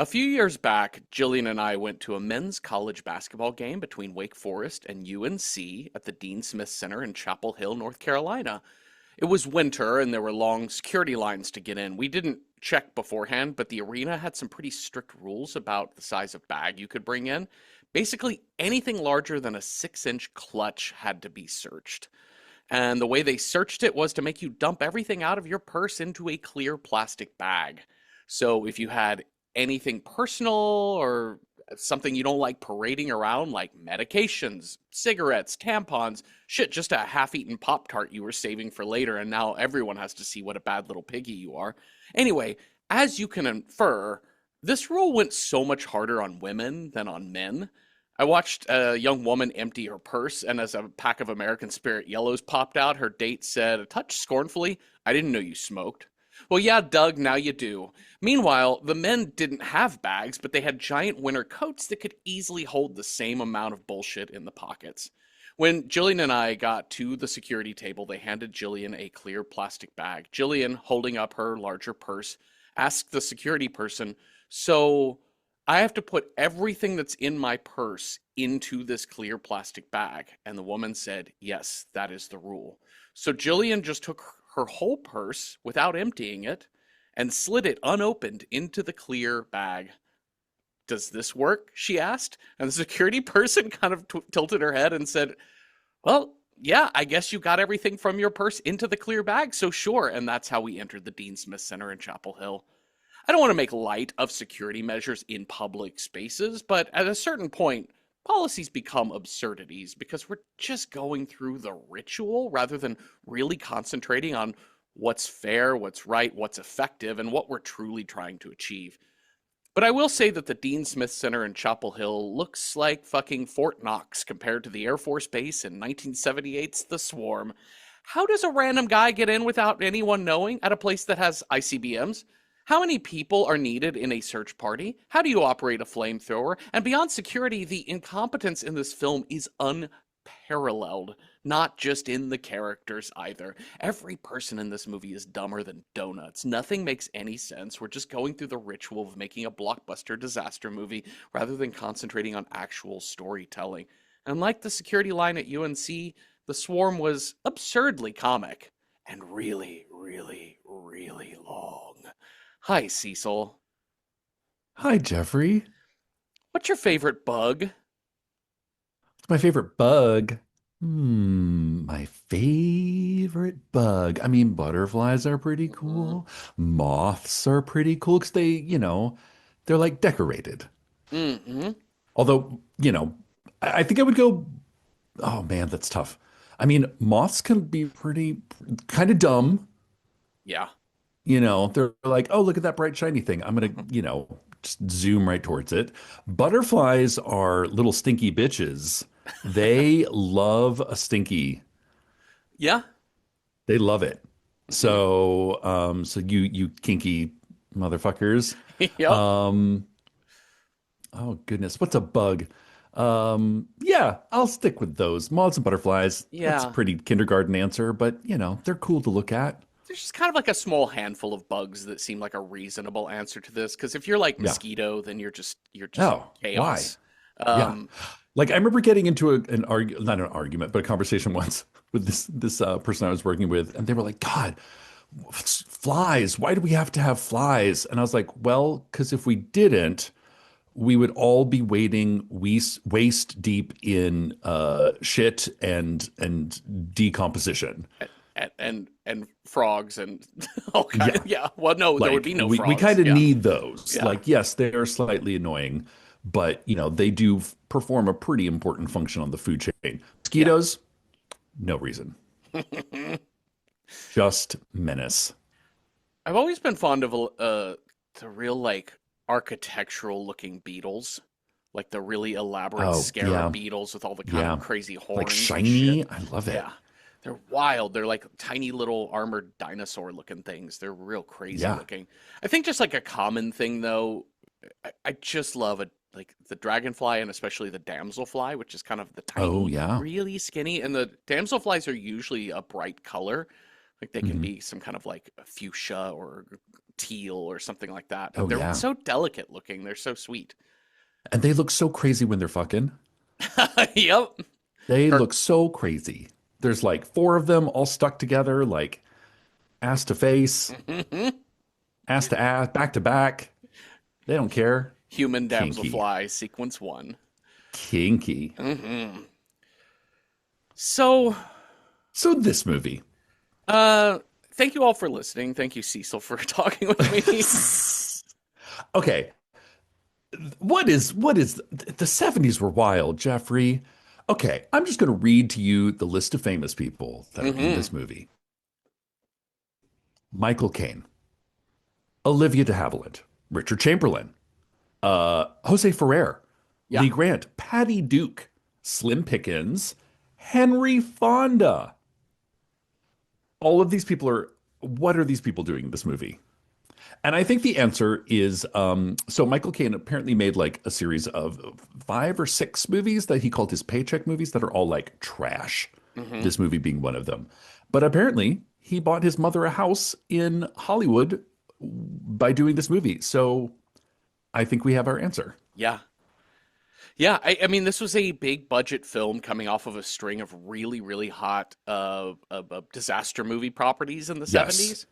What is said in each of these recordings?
A few years back, Jillian and I went to a men's college basketball game between Wake Forest and UNC at the Dean Smith Center in Chapel Hill, North Carolina. It was winter and there were long security lines to get in. We didn't check beforehand, but the arena had some pretty strict rules about the size of bag you could bring in. Basically, anything larger than a 6-inch clutch had to be searched. And the way they searched it was to make you dump everything out of your purse into a clear plastic bag. So if you had anything personal or something you don't like parading around, like medications, cigarettes, tampons, shit, just a half-eaten Pop-Tart you were saving for later, and now everyone has to see what a bad little piggy you are. Anyway, as you can infer, this rule went so much harder on women than on men. I watched a young woman empty her purse, and as a pack of American Spirit Yellows popped out, her date said, a touch scornfully, "I didn't know you smoked." Well, yeah, Doug, now you do. Meanwhile, the men didn't have bags, but they had giant winter coats that could easily hold the same amount of bullshit in the pockets. When Jillian and I got to the security table, they handed Jillian a clear plastic bag. Jillian, holding up her larger purse, asked the security person, "So I have to put everything that's in my purse into this clear plastic bag?" And the woman said, "Yes, that is the rule." So Jillian just took her whole purse without emptying it and slid it unopened into the clear bag. "Does this work?" she asked. And the security person kind of tilted her head and said, "Well, yeah, I guess you got everything from your purse into the clear bag, so sure." And that's how we entered the Dean Smith Center in Chapel Hill. I don't want to make light of security measures in public spaces, but at a certain point, policies become absurdities because we're just going through the ritual rather than really concentrating on what's fair, what's right, what's effective, and what we're truly trying to achieve. But I will say that the Dean Smith Center in Chapel Hill looks like fucking Fort Knox compared to the Air Force Base in 1978's The Swarm. How does a random guy get in without anyone knowing at a place that has ICBMs? How many people are needed in a search party? How do you operate a flamethrower? And beyond security, the incompetence in this film is unparalleled, not just in the characters either. Every person in this movie is dumber than donuts. Nothing makes any sense. We're just going through the ritual of making a blockbuster disaster movie rather than concentrating on actual storytelling. And like the security line at UNC, The Swarm was absurdly comic and really, really, really long. Hi, Cecil. Hi, Jeffrey. What's your favorite bug? What's my favorite bug? My favorite bug. I mean, butterflies are pretty Mm-hmm. cool. Moths are pretty cool because they're like decorated. Mm-hmm. Although, I think I would go, oh man, that's tough. I mean, moths can be pretty kind of dumb. Yeah. They're like, oh, look at that bright shiny thing. I'm gonna, just zoom right towards it. Butterflies are little stinky bitches. They love a stinky. Yeah. They love it. Mm-hmm. So you kinky motherfuckers. Yep. Um, oh goodness, what's a bug? Yeah, I'll stick with those. Moths and butterflies. That's a Yeah. pretty kindergarten answer, but they're cool to look at. There's just kind of like a small handful of bugs that seem like a reasonable answer to this. Because if you're like Yeah. mosquito, then you're just Oh, why? chaos. Yeah. Um, Like I remember getting into an argue, not an argument, but a conversation once with this person I was working with, and they were like, "God, flies! Why do we have to have flies?" And I was like, "Well, because if we didn't, we would all be wading waist deep in shit and decomposition." and frogs and all kind. Yeah, Yeah. Well, no, there would like be no we frogs. kind of Yeah. need those. Yeah. Like, yes, they are slightly annoying, but they do perform a pretty important function on the food chain. Yeah. Mosquitoes, no reason. Just menace. I've always been fond of the real like architectural looking beetles, like the really elaborate Oh, scarab yeah, beetles with all the kind of yeah. crazy Like horns and shit. shiny. I love it. Yeah. They're wild. They're like tiny little armored dinosaur looking things. They're real crazy Yeah. looking. I think just like a common thing though, I just love like the dragonfly and especially the damselfly, which is kind of the Oh, tiny, yeah. really skinny. And the damselflies are usually a bright color. Like they can Hmm. be some kind of like a fuchsia or teal or something like that. But Oh they're yeah. so delicate looking. They're so sweet. And they look so crazy when they're fucking. Yep. They Her look so crazy. There's like four of them all stuck together, like ass to face, ass to ass, back to back. They don't care. human Kinky. damselfly sequence one. Kinky. So, So this movie. uh, thank you all for listening. Thank you, Cecil, for talking with me. Okay, what is the 70s were wild, Jeffrey. Okay, I'm just going to read to you the list of famous people that are in Hmm. this movie. Michael Caine, Olivia de Havilland, Richard Chamberlain, Jose Ferrer, Yeah. Lee Grant, Patty Duke, Slim Pickens, Henry Fonda. All of these people are, what are these people doing in this movie? And I think the answer is so Michael Caine apparently made like a series of 5 or 6 movies that he called his paycheck movies that are all like trash. Hmm. This movie being one of them. But apparently he bought his mother a house in Hollywood by doing this movie. So I think we have our answer. Yeah. Yeah. I mean, this was a big budget film coming off of a string of really, really hot disaster movie properties in the Yes. 70s.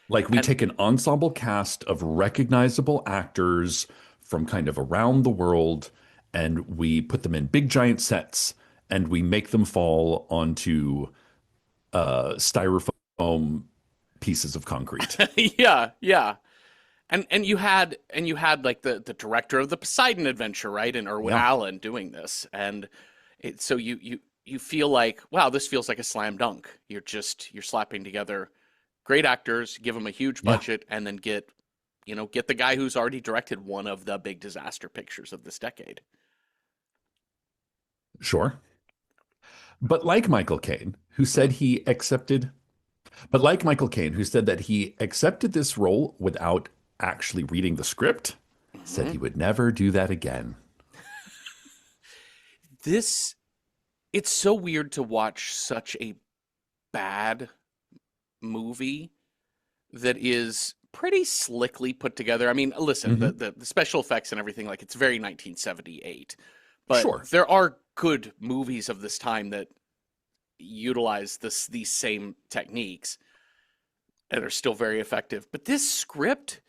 Like we And take an ensemble cast of recognizable actors from kind of around the world and we put them in big giant sets, and we make them fall onto styrofoam pieces of concrete. yeah, yeah. And you had like the director of the Poseidon Adventure, right? And Irwin Yeah, Allen doing this. And so you feel like, wow, this feels like a slam dunk. You're slapping together great actors, give them a huge yeah, budget, and then get the guy who's already directed one of the big disaster pictures of this decade. sure. But like Michael Caine, who Hmm. said he accepted, but like Michael Caine, who said that he accepted this role without actually reading the script, said Hmm. he would never do that again. This it's so weird to watch such a bad movie that is pretty slickly put together. I mean, listen, the, Hmm. the the special effects and everything, like, it's very 1978, but Sure. there are good movies of this time that utilize these same techniques and are still very effective. But this script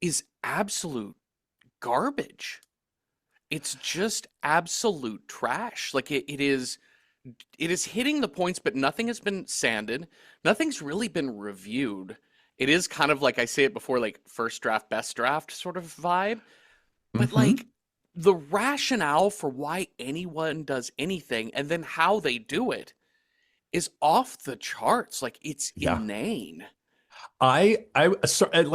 is absolute garbage. It's just absolute trash. Like it is hitting the points, but nothing has been sanded. Nothing's really been reviewed. It is kind of like I say it before, like first draft, best draft sort of vibe. But Hmm. like the rationale for why anyone does anything and then how they do it is off the charts. Like it's Yeah. inane. Like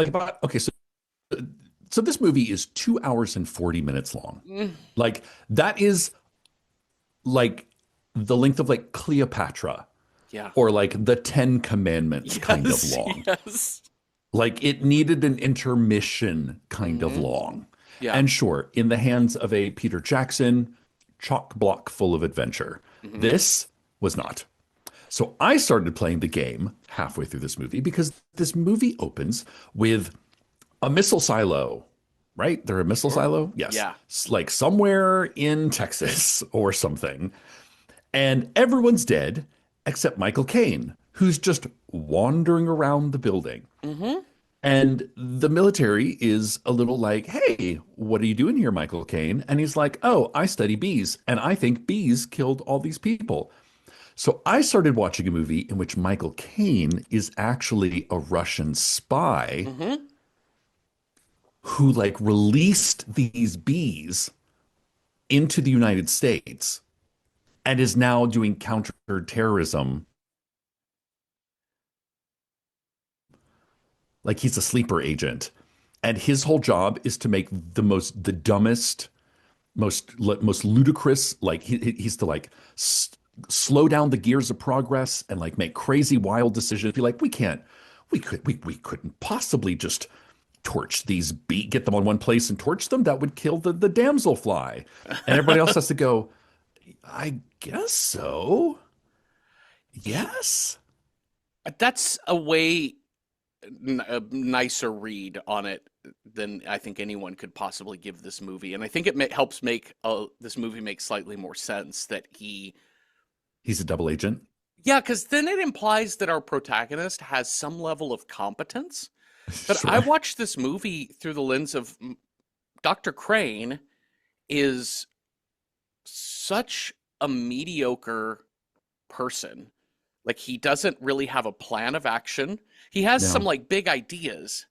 about, okay, so this movie is 2 hours and 40 minutes long. Mm, Like that is like the length of like Cleopatra yeah. or like the Ten Commandments kind of Yes. long. Yes. Like it needed an intermission kind of Hmm. long. Yeah. And sure, in the hands of a Peter Jackson, chock block full of adventure. Hmm. This was not. So I started playing the game halfway through this movie because this movie opens with a missile silo, right? They're a missile Sure. silo? Yes. Yeah. Like somewhere in Texas or something. And everyone's dead except Michael Caine, who's just wandering around the building. Hmm. And the military is a little like, hey, what are you doing here, Michael Caine? And he's like, oh, I study bees. And I think bees killed all these people. So I started watching a movie in which Michael Caine is actually a Russian spy Hmm. who like released these bees into the United States and is now doing counterterrorism. Like he's a sleeper agent. And his whole job is to make the dumbest, most ludicrous, like he's to like slow down the gears of progress and like make crazy wild decisions. Be like, we couldn't possibly just torch these get them on one place and torch them. That would kill the damselfly. And everybody else has to go, I guess so. He, Yes. that's a way. a nicer read on it than I think anyone could possibly give this movie. And I think it helps make this movie make slightly more sense that He's a double agent. yeah, because then it implies that our protagonist has some level of competence. But I Sure. watched this movie through the lens of Dr. Crane is such a mediocre person. Like he doesn't really have a plan of action. He has some No. like big ideas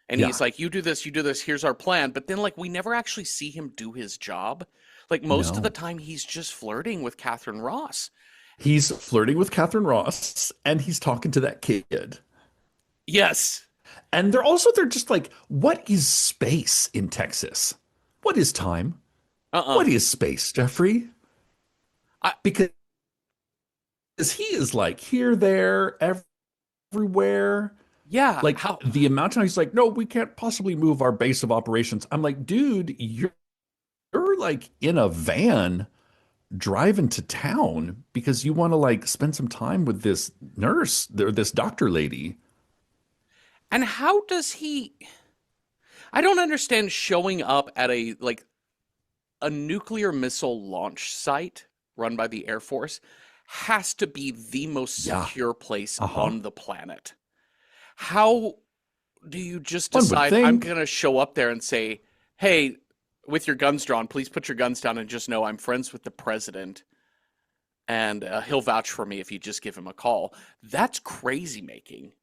and he's Yeah. like, you do this, here's our plan. But then like we never actually see him do his job. Like most of the No. time he's just flirting with Catherine Ross. He's flirting with Catherine Ross and he's talking to that kid. Yes. And they're just like, what is space in Texas? What is time? Uh-uh. What is space, Jeffrey? I Because he is like here, there, everywhere. yeah, Like how the amount of time he's like, no, we can't possibly move our base of operations. I'm like, dude, you're like in a van driving to town because you want to like spend some time with this nurse or this doctor lady. and how does he I don't understand showing up at a nuclear missile launch site run by the Air Force has to be the most Yeah. secure place Uh-huh. on the planet. How do you just One would decide I'm think. going to show up there and say, "Hey, with your guns drawn, please put your guns down and just know I'm friends with the president and he'll vouch for me if you just give him a call." That's crazy making.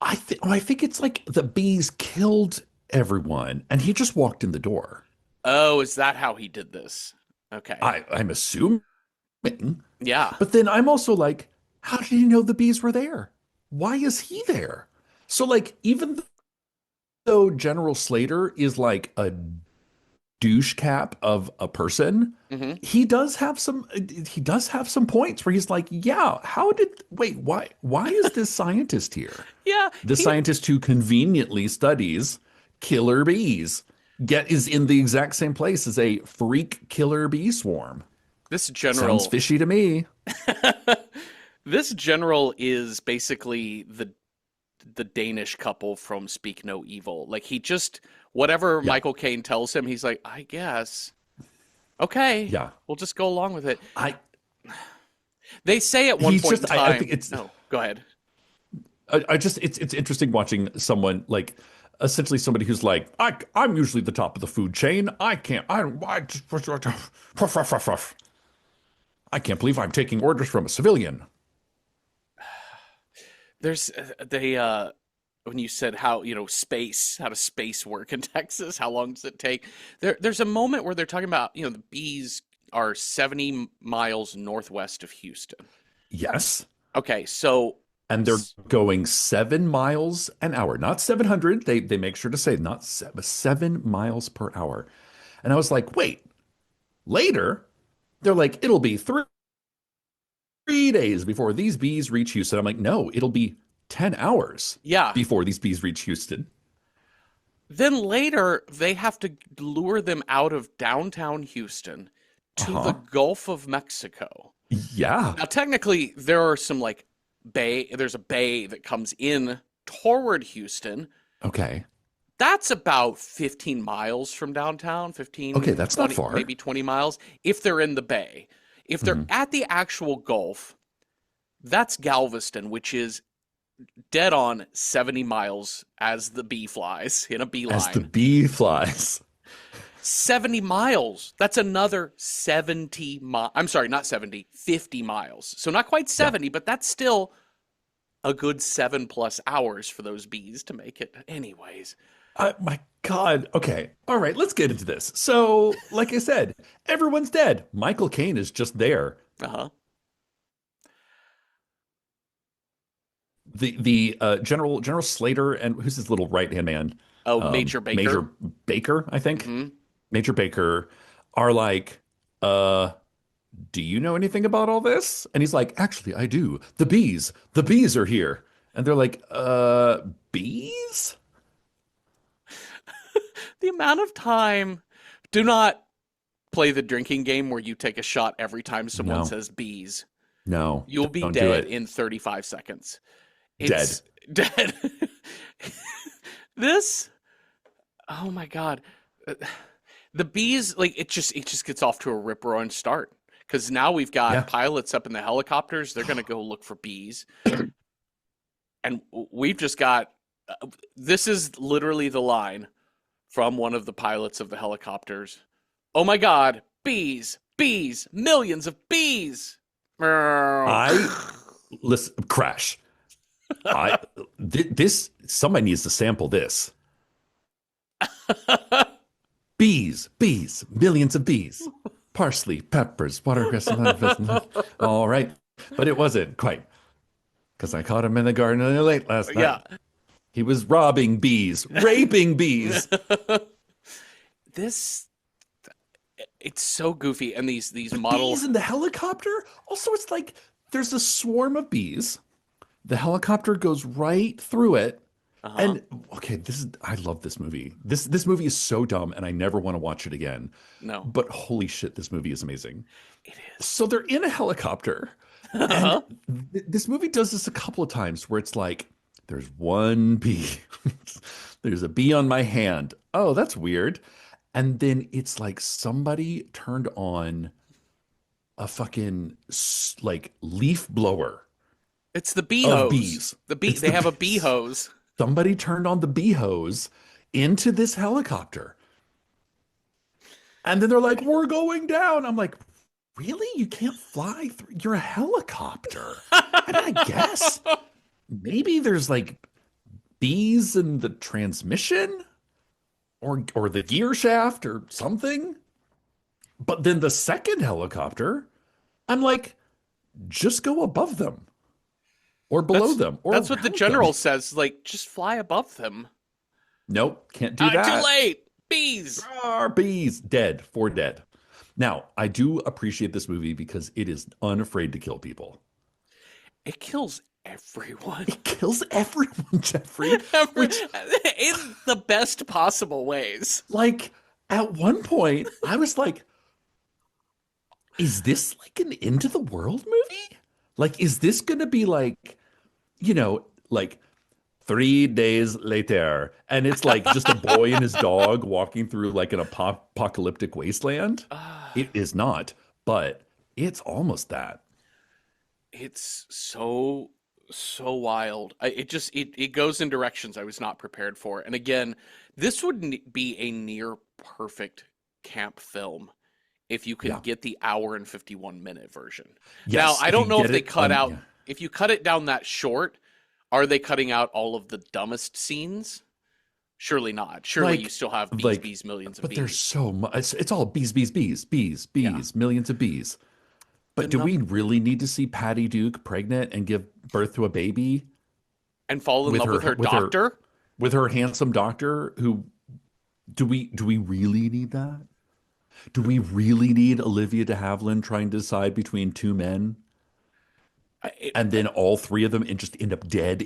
I think it's like the bees killed everyone and he just walked in the door. Oh, is that how he did this? Okay. I'm assuming. Yeah. But then I'm also like, how did he know the bees were there? Why is he there? So like even though General Slater is like a douche cap of a person, Hmm. he does have some points where he's like, yeah, why is this scientist here? Yeah, The scientist who conveniently studies killer bees is in the exact same place as a freak killer bee swarm. this Sounds general fishy to me. this general is basically the Danish couple from Speak No Evil. Like he just whatever Yeah. Michael Caine tells him, he's like, I guess. Okay, Yeah. we'll just go along with it. I They say at one he's point in just I time, think it's no, go ahead. I just it's interesting watching someone like essentially somebody who's like I'm usually the top of the food chain. I can't I just I can't believe I'm taking orders from a civilian. There's they when you said how, how does space work in Texas? How long does it take? There's a moment where they're talking about, the bees are 70 miles northwest of Houston. Yes. Okay, so And they're going 7 miles an hour, not 700. They make sure to say not 7 miles per hour. And I was like, wait, later, they're like, it'll be 3 days before these bees reach Houston. I'm like, no, it'll be 10 hours yeah, before these bees reach Houston. then later they have to lure them out of downtown Houston to the Uh-huh. Gulf of Mexico. Yeah. Now, technically, there are some like there's a bay that comes in toward Houston. Okay. That's about 15 miles from downtown, Okay, 15, that's not 20, far. maybe 20 miles if they're in the bay. If they're Mhm. at the actual Gulf, that's Galveston, which is dead on 70 miles as the bee flies in a As the beeline. bee flies. 70 miles. That's another 70 I'm sorry, not 70, 50 miles. So not quite Yeah. 70, but that's still a good 7+ hours for those bees to make it. Anyways. My God. Okay. All right. Let's get into this. So, like I said, everyone's dead. Michael Caine is just there. Uh-huh. The General Slater and who's his little right hand man, Oh, Major Major Baker. Baker, I think. Hmm. Major Baker are like, do you know anything about all this? And he's like, actually, I do. The bees are here. And they're like, bees? The amount of time. Do not play the drinking game where you take a shot every time someone No, says bees. no, You'll be don't do dead it. in 35 seconds. It's Dead. Dead. This, oh my God. Uh, The bees, like it just gets off to a rip roaring start. Because now we've got Yeah. pilots up in the helicopters. They're gonna go look for bees. And we've just got this is literally the line from one of the pilots of the helicopters. Oh my God, bees, bees, millions of bees. I listen, crash. I this somebody needs to sample this. Bees, bees, millions of bees. Parsley, peppers, watercress. All right. But it wasn't quite because I caught him in the garden late last Yeah. night. He was robbing bees, raping bees. This it's so goofy, and these But model. bees in the helicopter? Also, it's like there's a swarm of bees. The helicopter goes right through it. Uh-huh. And okay, I love this movie. This movie is so dumb and I never want to watch it again. No, But holy shit, this movie is amazing. it is. So they're in a helicopter and Uh-huh. this movie does this a couple of times where it's like there's one bee. There's a bee on my hand. Oh, that's weird. And then it's like somebody turned on a fucking like leaf blower It's the bee of hose. bees. The bee. It's They the have a bee bees. hose. Somebody turned on the bee hose into this helicopter. And then they're like, we're going down. I'm like, really? You can't fly through? You're a helicopter. I mean, I guess maybe there's like bees in the transmission or the gear shaft or something. But then the second helicopter, I'm like, just go above them or below That's them or that's what the around them. general says. Like, just fly above them. Nope, can't do Too that. late. Bees. Our bees dead, four dead. Now, I do appreciate this movie because it is unafraid to kill people. It kills everyone. It kills everyone, Jeffrey. Which, In the best possible ways. like, at one point, I was like, is this like an end of the world movie? Like, is this going to be like, like 3 days later, and it's like just a boy and his dog walking through like an apocalyptic wasteland? It is not, but it's almost that. It's so wild. It goes in directions I was not prepared for. And again, this would be a near perfect camp film if you could Yeah. get the hour and 51-minute version. Now, Yes, I if you don't know get if they it cut on, out yeah. if you cut it down that short, are they cutting out all of the dumbest scenes? Surely not. Surely you like, still have bees, like, bees, millions of but there's bees. so much. It's all bees, bees, bees, bees, Yeah. bees, millions of bees. The But do we num really need to see Patty Duke pregnant and give birth to a baby and fall in with love with her with her doctor? with her handsome doctor who do we really need that? Do we really need Olivia de Havilland trying to decide between two men I- and then all three of them and just end up dead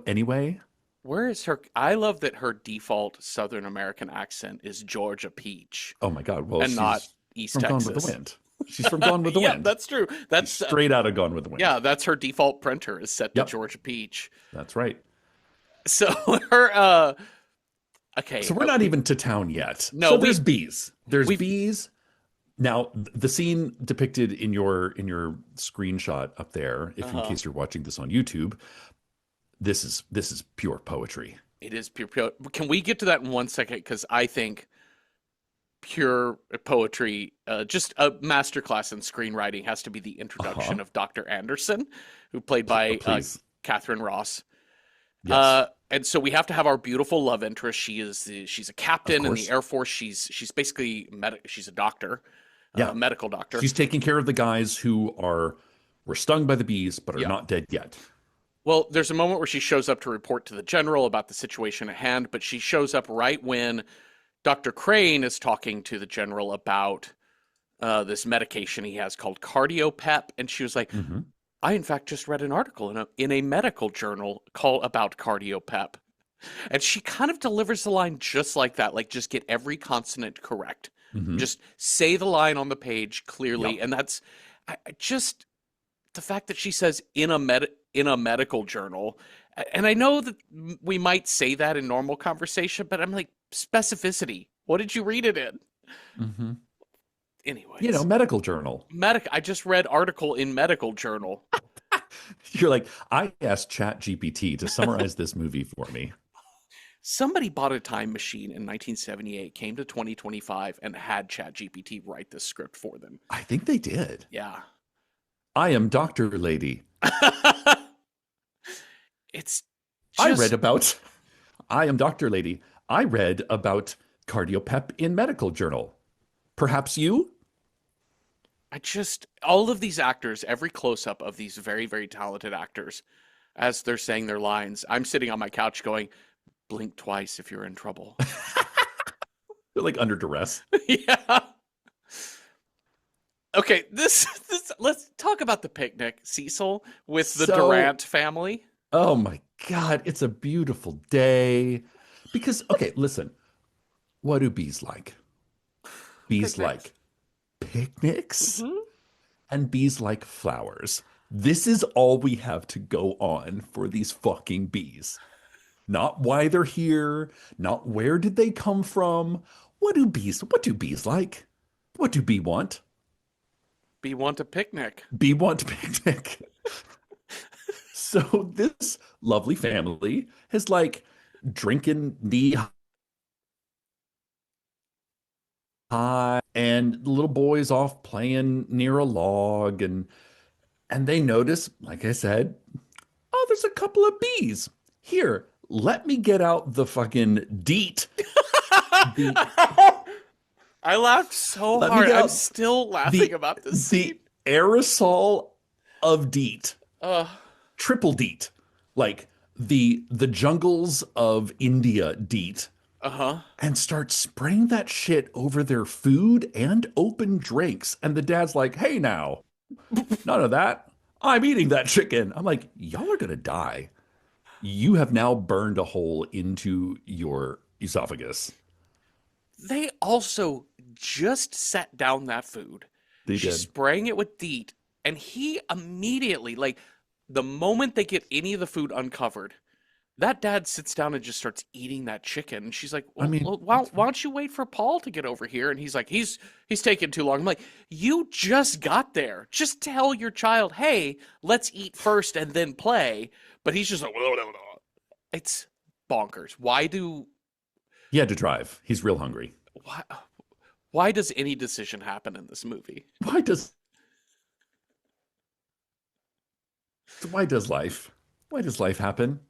anyway? Where is her? I love that her default Southern American accent is Georgia Peach Oh my God. Well, and not she's East from Gone with the Texas. Wind. She's from Gone with the Yeah, Wind. that's true. She's That's straight out of Gone with the Wind. yeah, that's her default printer is set to Yep, Georgia Peach. that's right. So her okay, So we're not even to town yet. no, So there's bees. There's we've bees. Now, the scene depicted in your screenshot up there, if in uh case you're watching this on YouTube, this is pure poetry. it is pure. Can we get to that in 1 second? Because I think pure poetry, just a masterclass in screenwriting, has to be the Uh-huh. introduction of Dr. Anderson, who played by Please. Catherine Ross. Yes, And so we have to have our beautiful love interest. She's a of captain in the course. Air Force. She's basically she's a doctor, Yeah. medical doctor. She's taking care of the guys who were stung by the bees but are Yeah. not dead yet. Well, there's a moment where she shows up to report to the general about the situation at hand, but she shows up right when Dr. Crane is talking to the general about this medication he has called Cardiopep, and she was like, Hmm. "I in fact just read an article in a medical journal about Cardiopep," and she kind of delivers the line just like that, like just get every consonant correct, Hmm. just say the line on the page clearly, Yep. and that's just the fact that she says in a medical journal, And I know that we might say that in normal conversation, but I'm like, specificity. What did you read it in? Hmm. Anyways, Medical journal. I just read article in medical journal. You're like, I asked Chat GPT to summarize this movie for me. Somebody bought a time machine in 1978, came to 2025, and had ChatGPT write this script for them. I think they did. Yeah. I am Dr. Lady. It's I read just, about, I am Dr. Lady. I read about cardiopep in medical journal. Perhaps you? all of these actors, every close up of these very, very talented actors, as they're saying their lines, I'm sitting on my couch going, blink twice if you're in trouble. They're like under duress. Yeah. Okay, let's talk about the picnic, Cecil, with the So, Durant family. oh my God, it's a beautiful day. Because, okay, listen, what do bees like? Bees Picnics. like picnics Hmm. and bees like flowers. This is all we have to go on for these fucking bees. Not why they're here, not where did they come from. What do bees like? What do bee want? Bee want a picnic. Bee want picnic. So this lovely family is like drinking knee high, and the little boy's off playing near a log, and they notice, like I said, oh, there's a couple of bees. Here, let me get out the fucking DEET. The I laughed so Let me hard. get I'm out still laughing the about this scene. the aerosol of DEET, Uh, triple DEET, like the jungles of India DEET, uh-huh. and start spraying that shit over their food and open drinks. And the dad's like, "Hey, now, none of that. I'm eating that chicken." I'm like, "Y'all are gonna die. You have now burned a hole into your esophagus." They also just set down that food. They She's did. spraying it with DEET, and he immediately, like, the moment they get any of the food uncovered, that dad sits down and just starts eating that chicken. And she's like, I "Well, mean, why don't you wait for Paul to get over here?" And he's like, "He's taking too long." I'm like, "You just got there. Just tell your child, hey, let's eat first and then play." But he's just like, it's bonkers. he had to drive. He's real hungry. Why why does any decision happen in this movie? Why does why does life? Why does life happen?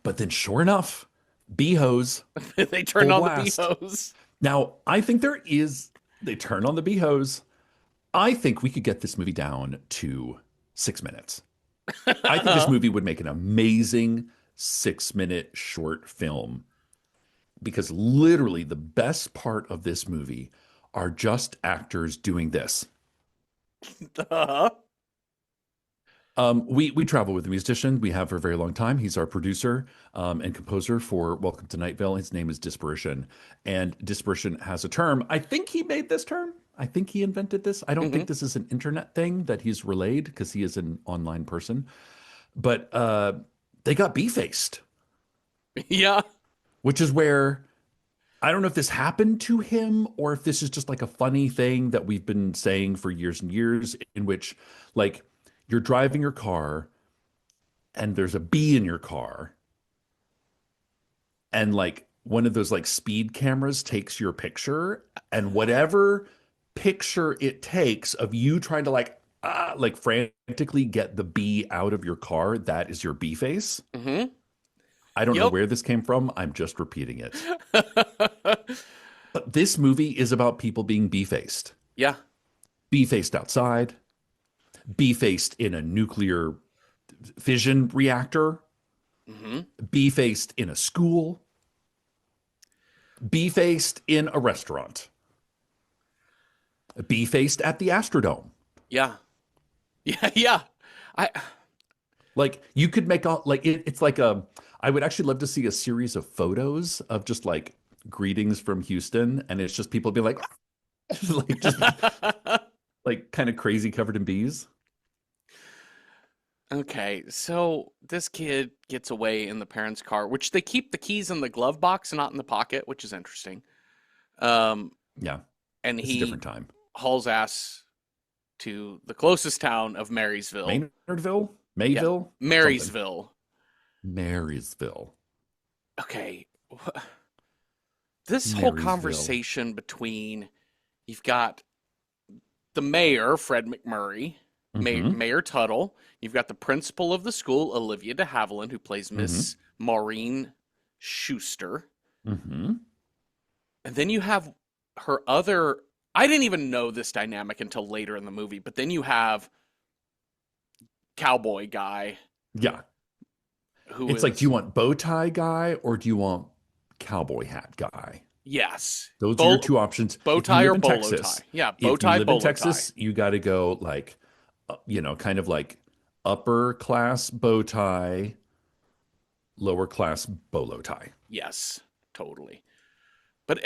But then, sure enough, bee hose, They turn full on the bee blast. hose. Now, I think they turn on the bee hose. I think we could get this movie down to 6 minutes. I think this movie would make an amazing 6 minute short film because literally the best part of this movie are just actors doing this. Uh-huh. We travel with a musician we have for a very long time. He's our producer and composer for Welcome to Night Vale. His name is Disparition, and Disparition has a term. I think he made this term. I think he invented this. I don't Hmm. think this is an internet thing that he's relayed because he is an online person. But they got bee-faced, Yeah. which is where I don't know if this happened to him or if this is just like a funny thing that we've been saying for years and years, in which like you're driving your car and there's a bee in your car and like one of those like speed cameras takes your picture, and whatever picture it takes of you trying to like frantically get the bee out of your car, that is your bee face. Hmm. I don't know Yep. where this came from. I'm just repeating it. But this movie is about people being bee faced. Yeah. Bee faced outside, bee faced in a nuclear fission reactor, Hmm. bee faced in a school, bee faced in a restaurant, bee faced at the Astrodome. Yeah. Yeah. Yeah. I Like you could make all like it's like a. I would actually love to see a series of photos of just like greetings from Houston, and it's just people being like, like just like kind of crazy covered in bees. Okay, so this kid gets away in the parents' car, which they keep the keys in the glove box and not in the pocket, which is interesting. Um, Yeah, and it's a he different time. hauls ass to the closest town of Marysville. Maynardville, Yeah, Mayville, something. Marysville. Marysville, Okay, this whole Marysville. conversation between you've got the mayor, Fred McMurray, Mm-hmm. Mayor Tuttle. You've got the principal of the school, Olivia de Havilland, who plays Mm-hmm. Miss Maureen Schuster. Mm-hmm. And then you have her other. I didn't even know this dynamic until later in the movie, but then you have cowboy guy Yeah. who It's like, do you is, want bow tie guy or do you want cowboy hat guy? yes, Those are your two options. bow If you tie or live in bolo Texas, tie. Yeah, bow if you tie, live in bolo tie. Texas, you got to go like, kind of like upper class bow tie, lower class bolo tie. Yes, totally. But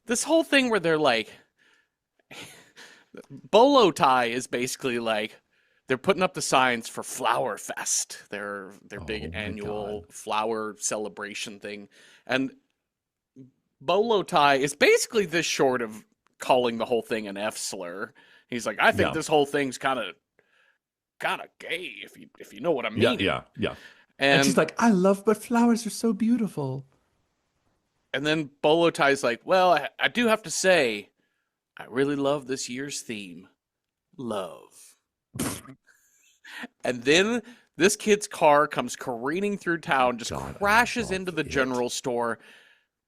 this whole thing where they're like, bolo tie is basically like they're putting up the signs for Flower Fest, their big Oh my annual God. flower celebration thing, and bolo tie is basically this short of calling the whole thing an F slur. He's like, I think Yeah. this whole thing's kind of gay if you know what I'm Yeah. meaning. Yeah. Yeah. And she's And like, I love, but flowers are so beautiful. and then bolo tie's like, well, I do have to say, I really love this year's theme, love. And then this kid's car comes careening through town, just God, I crashes into love the it. general store.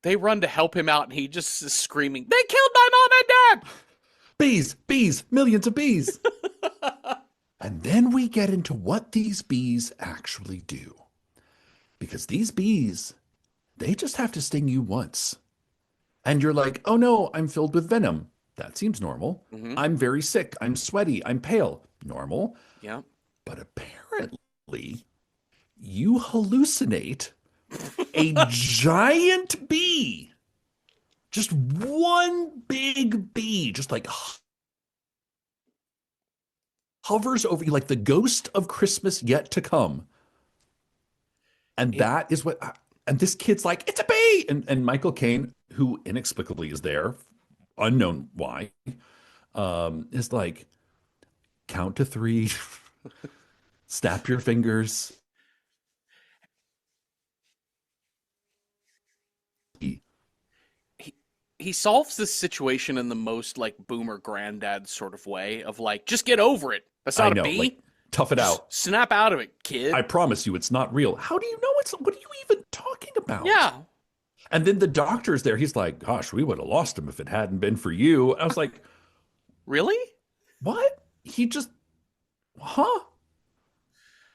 They run to help him out, and he just is screaming, they killed my mom and Bees, bees, millions of bees. And then we get into what these bees actually do. Because these bees, they just have to sting you once. And you're like, oh no, I'm filled with venom. That seems normal. dad. Mm-hmm. I'm very sick. I'm sweaty. I'm pale. Normal. Yeah. But apparently, you hallucinate a giant bee. Just one big bee, just like hovers over you like the ghost of Christmas yet to come. And It that is what, and this kid's like, it's a bee. And Michael Caine, who inexplicably is there, unknown why, is like, count to three, snap your fingers. he he solves this situation in the most like boomer granddad sort of way of like, just get over it. That's I not a know, like, bee. tough it Just out. snap out of it, I kid. promise you, it's not real. How do you know what are you even talking about? Yeah. And then the doctor's there. He's like, gosh, we would have lost him if it hadn't been for you. I was like, Really? what? He just, huh?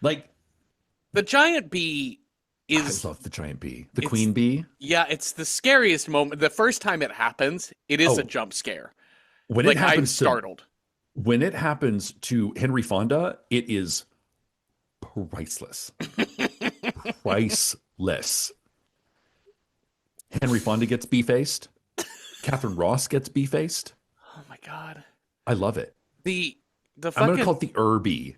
Like, The giant bee I is love the giant bee, the it's queen bee. yeah, it's the scariest moment. The first time it happens, it is a Oh, jump scare. when it Like I'm happens to startled. when it happens to Henry Fonda, it is priceless. Priceless. Henry Fonda gets bee faced. Catherine Ross gets bee faced. Oh my god. I love it. The the I'm gonna call fucking it the Herbie.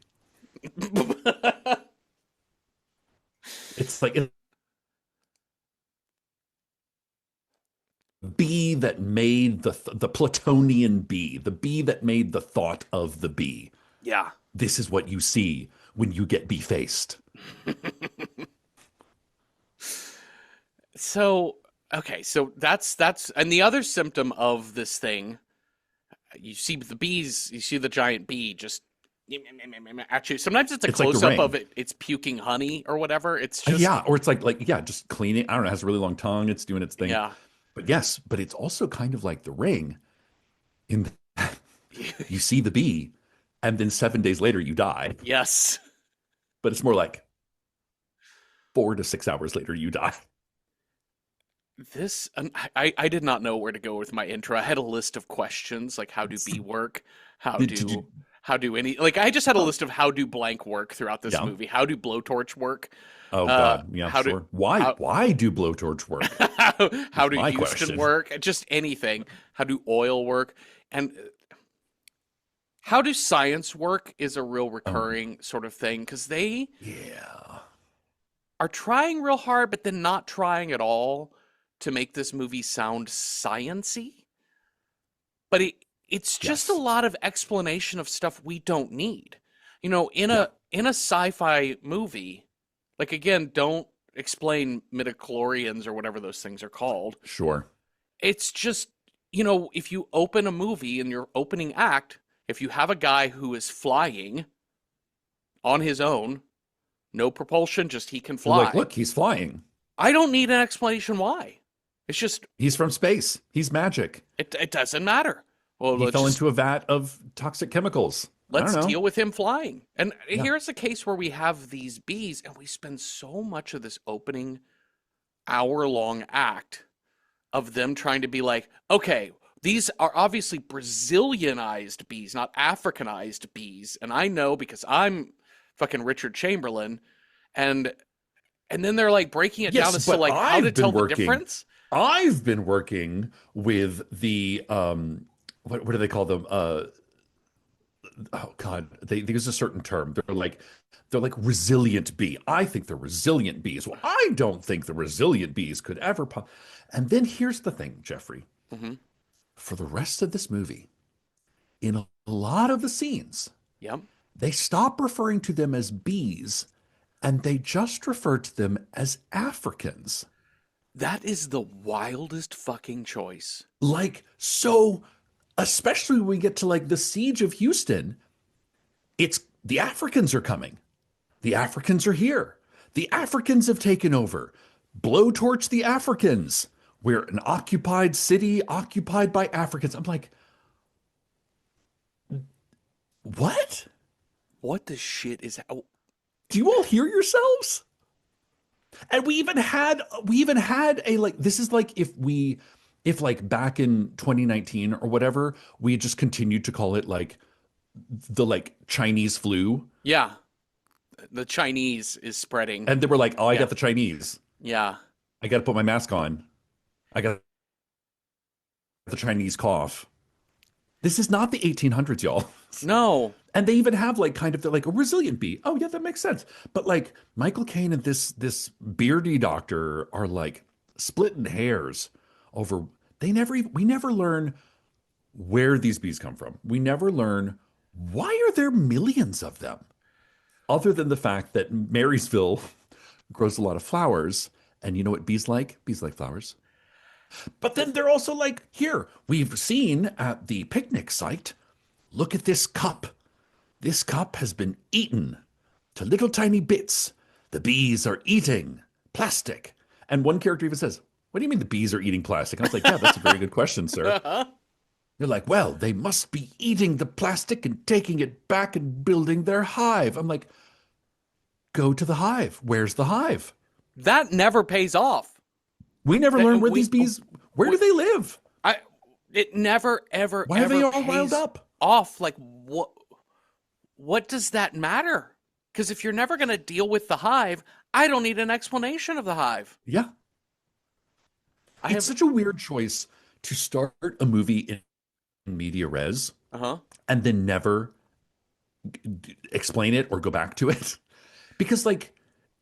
It's like a bee that made the Platonian bee, the bee that made the thought of the bee. yeah. This is what you see when you get bee faced. So, okay, so that's and the other symptom of this thing, you see the bees, you see the giant bee just at you. Sometimes it's a It's like the close up of ring. it, it's puking honey or whatever. It's just Yeah, or it's like yeah, just cleaning. I don't know, it has a really long tongue, it's doing its thing. yeah. But yes, but it's also kind of like the ring in that you see the bee and then 7 days later you die. Yes. But it's more like 4 to 6 hours later you die. This I did not know where to go with my intro. I had a list of questions like how do bee work? How Did you? how do any like I just had a Oh, list of how do blank work throughout this yeah. movie. How do blowtorch work? Oh God. Yeah, How do sure. Why? how Why do blowtorch work? how Is do my Houston question. work? Just anything. How do oil work? And How do science work is a real Oh, recurring sort of thing because they yeah. are trying real hard, but then not trying at all to make this movie sound sciency. But it's just a Yes. lot of explanation of stuff we don't need. You know, Yeah, in a sci-fi movie, like again, don't explain midichlorians or whatever those things are called. sure. It's just, you know, if you open a movie in your opening act, if you have a guy who is flying on his own, no propulsion, just he can They're like, fly. look, he's flying. I don't need an explanation why. It's just He's from space. He's magic. it doesn't matter. Well, He fell into a vat of toxic chemicals. I don't let's know. deal with him flying. And Yeah. here's a case where we have these bees and we spend so much of this opening hour-long act of them trying to be like, okay, these are obviously Brazilianized bees, not Africanized bees. And I know because I'm fucking Richard Chamberlain. And then they're like breaking it down Yes, as to but like how to tell the difference. I've been working with the what do they call them? Oh God, they use a certain term. They're like resilient bee. I think they're resilient bees. Well, I don't think the resilient bees could ever pop. And then here's the thing, Jeffrey. Hmm. For the rest of this movie, in a lot of the scenes, Yep. they stop referring to them as bees and they just refer to them as Africans. That is the wildest fucking choice. Like, so, especially when we get to like the siege of Houston, it's the Africans are coming. The Africans are here. The Africans have taken over. Blowtorch the Africans. We're an occupied city occupied by Africans. I'm like, what? What the shit is oh, Do you all hear yourselves? And we even had a like this is like if like back in 2019 or whatever, we just continued to call it like the like Chinese flu. yeah, the Chinese is spreading. And they were like, oh, I Yeah. got the Chinese. Yeah. I got to put my mask on. I got the Chinese cough. This is not the 1800s, y'all. No. And they even have like kind of like a resilient bee. Oh yeah, that makes sense. But like Michael Caine and this beardy doctor are like splitting hairs over we never learn where these bees come from. We never learn why are there millions of them, other than the fact that Marysville grows a lot of flowers. And you know what bees like? Bees like flowers. But then they're also like, here, we've seen at the picnic site, look at this cup. This cup has been eaten to little tiny bits. The bees are eating plastic. And one character even says, what do you mean the bees are eating plastic? And I was like, yeah, that's a very good question, sir. You're like, well, they must be eating the plastic and taking it back and building their hive. I'm like, go to the hive. Where's the hive? That never pays off. We never That learn where we, these bees, where we do they live? I it never ever Why are they ever all riled pays up? off. Like what does that matter? Because if you're never going to deal with the hive, I don't need an explanation of the hive. Yeah. I It's have such a weird choice to start a movie in media res uh-huh. and then never explain it or go back to it. Because like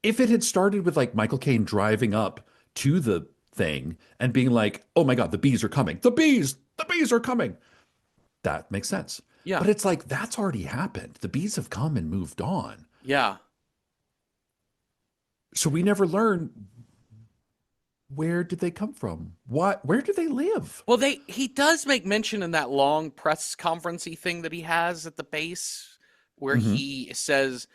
if it had started with like Michael Caine driving up to the thing and being like, "Oh my God, the bees are coming. The bees are coming." That makes sense. Yeah. But it's like that's already happened. The bees have come and moved on. Yeah. So we never learn where did they come from? Where do they live? Well, he does make mention in that long press conferencey thing that he has at the base where Hmm. he says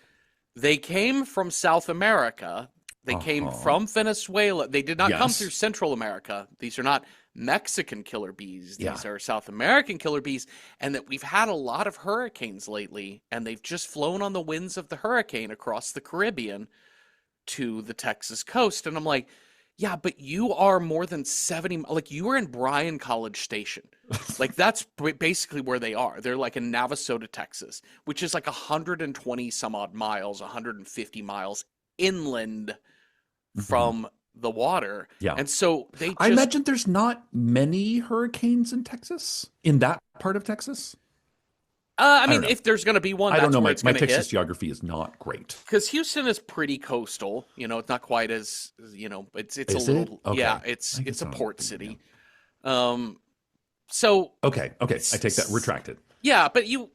they came from South America. They came Uh-huh. from Venezuela. They did not come through Yes. Central America. These are not Mexican killer bees. Yeah. These are South American killer bees. And that we've had a lot of hurricanes lately, and they've just flown on the winds of the hurricane across the Caribbean to the Texas coast. And I'm like, yeah, but you are more than 70, like you were in Bryan College Station. Like that's basically where they are. They're like in Navasota, Texas, which is like 120 some odd miles, 150 miles inland Mhm. from the water. Yeah. And so they I just, imagine there's not many hurricanes in Texas, in that part of Texas. I I don't mean, know. if there's going to be one, I don't that's know. where My it's my going to Texas hit. geography is not great. Because Houston is pretty coastal. It's not quite as it's a Is it? little, yeah. Okay. It's I it's guess a not a port big deal. city. Um, so Okay. Okay. I s- take that s- retracted. yeah, but you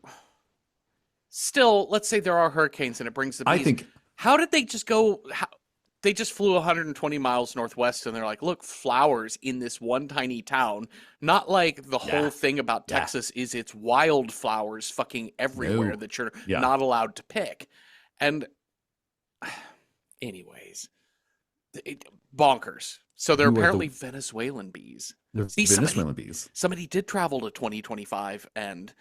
still, let's say there are hurricanes and it brings the I bees. think, How did they just go? They just flew 120 miles northwest and they're like, look, flowers in this one tiny town. Not like the whole yeah, thing about yeah, Texas is it's wildflowers fucking everywhere no, that you're yeah. not allowed to pick. And, anyways, it, bonkers. So they're Who are apparently Venezuelan bees. the See, somebody Venezuelan bees? somebody did travel to 2025 and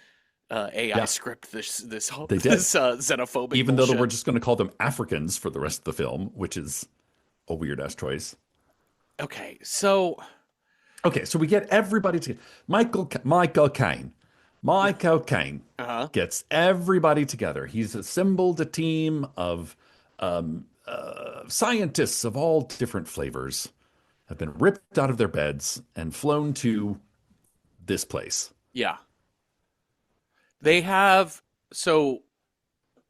AI Yeah, script this they did. this xenophobic Even though we're bullshit. just going to call them Africans for the rest of the film, which is a weird ass choice. Okay, so Okay, so we get everybody together. Michael Caine uh-huh. gets everybody together. He's assembled a team of scientists of all different flavors, have been ripped out of their beds and flown to this place. Yeah. They have so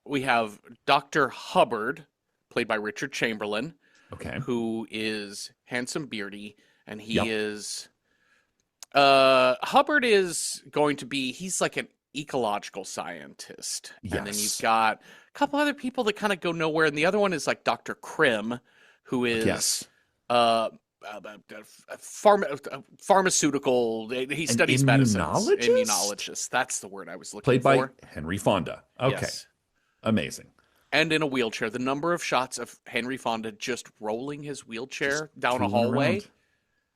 we have Dr. Hubbard, played by Richard Chamberlain, Okay. who is handsome beardy, and he Yep. is Hubbard is going to be he's like an ecological scientist. And then you've Yes. got a couple other people that kind of go nowhere, and the other one is like Dr. Krim, who is Yes. uh pharmaceutical. He An studies medicines, immunologist immunologist. That's the word I was looking played by for. Henry Fonda. Okay. Yes. Amazing. And in a wheelchair. The number of shots of Henry Fonda just rolling his Just wheelchair down a tooling hallway. around.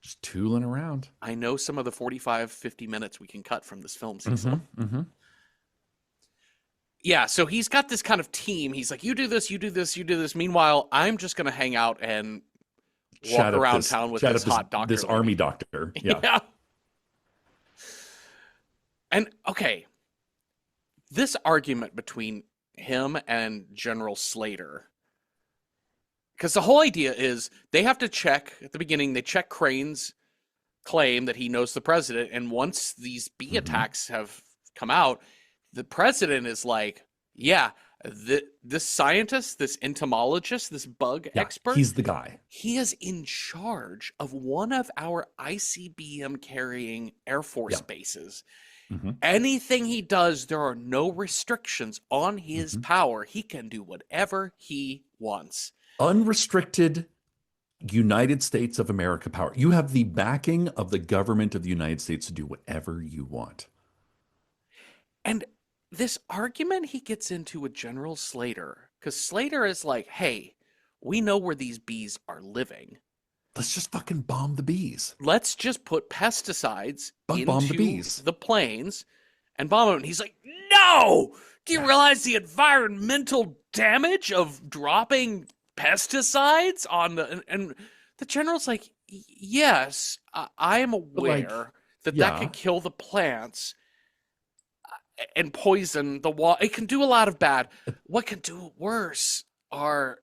Just tooling around. I know some of the 45, 50 minutes we can cut from this film, Mm-hmm. Cecil. Mm-hmm. Yeah, so he's got this kind of team. He's like, you do this, you do this, you do this. Meanwhile, I'm just going to hang out and walk around town with Chat this up this hot doctor this lady. army doctor. Yeah. Yeah. And okay, this argument between him and General Slater, because the whole idea is they have to check at the beginning, they check Crane's claim that he knows the president. And once these bee Mm-hmm. attacks have come out, the president is like, yeah, this scientist, this entomologist, this bug Yeah. expert, He's the guy. he is in charge of one of our ICBM carrying Air Force Yeah. bases. Mm-hmm. Anything he does, there are no restrictions on his Mm-hmm. power. He can do whatever he wants. Unrestricted United States of America power. You have the backing of the government of the United States to do whatever you want. And this argument he gets into with General Slater, because Slater is like, hey, we know where these bees are living. Let's just fucking bomb the bees. Let's just put pesticides Bug bomb the into bees. the planes and bomb them. And he's like, no! Do you realize the environmental damage of dropping pesticides on the... And the general's like, yes, I am like, aware that yeah. could kill the plants and poison the water. It can do a lot of bad. What can do it worse are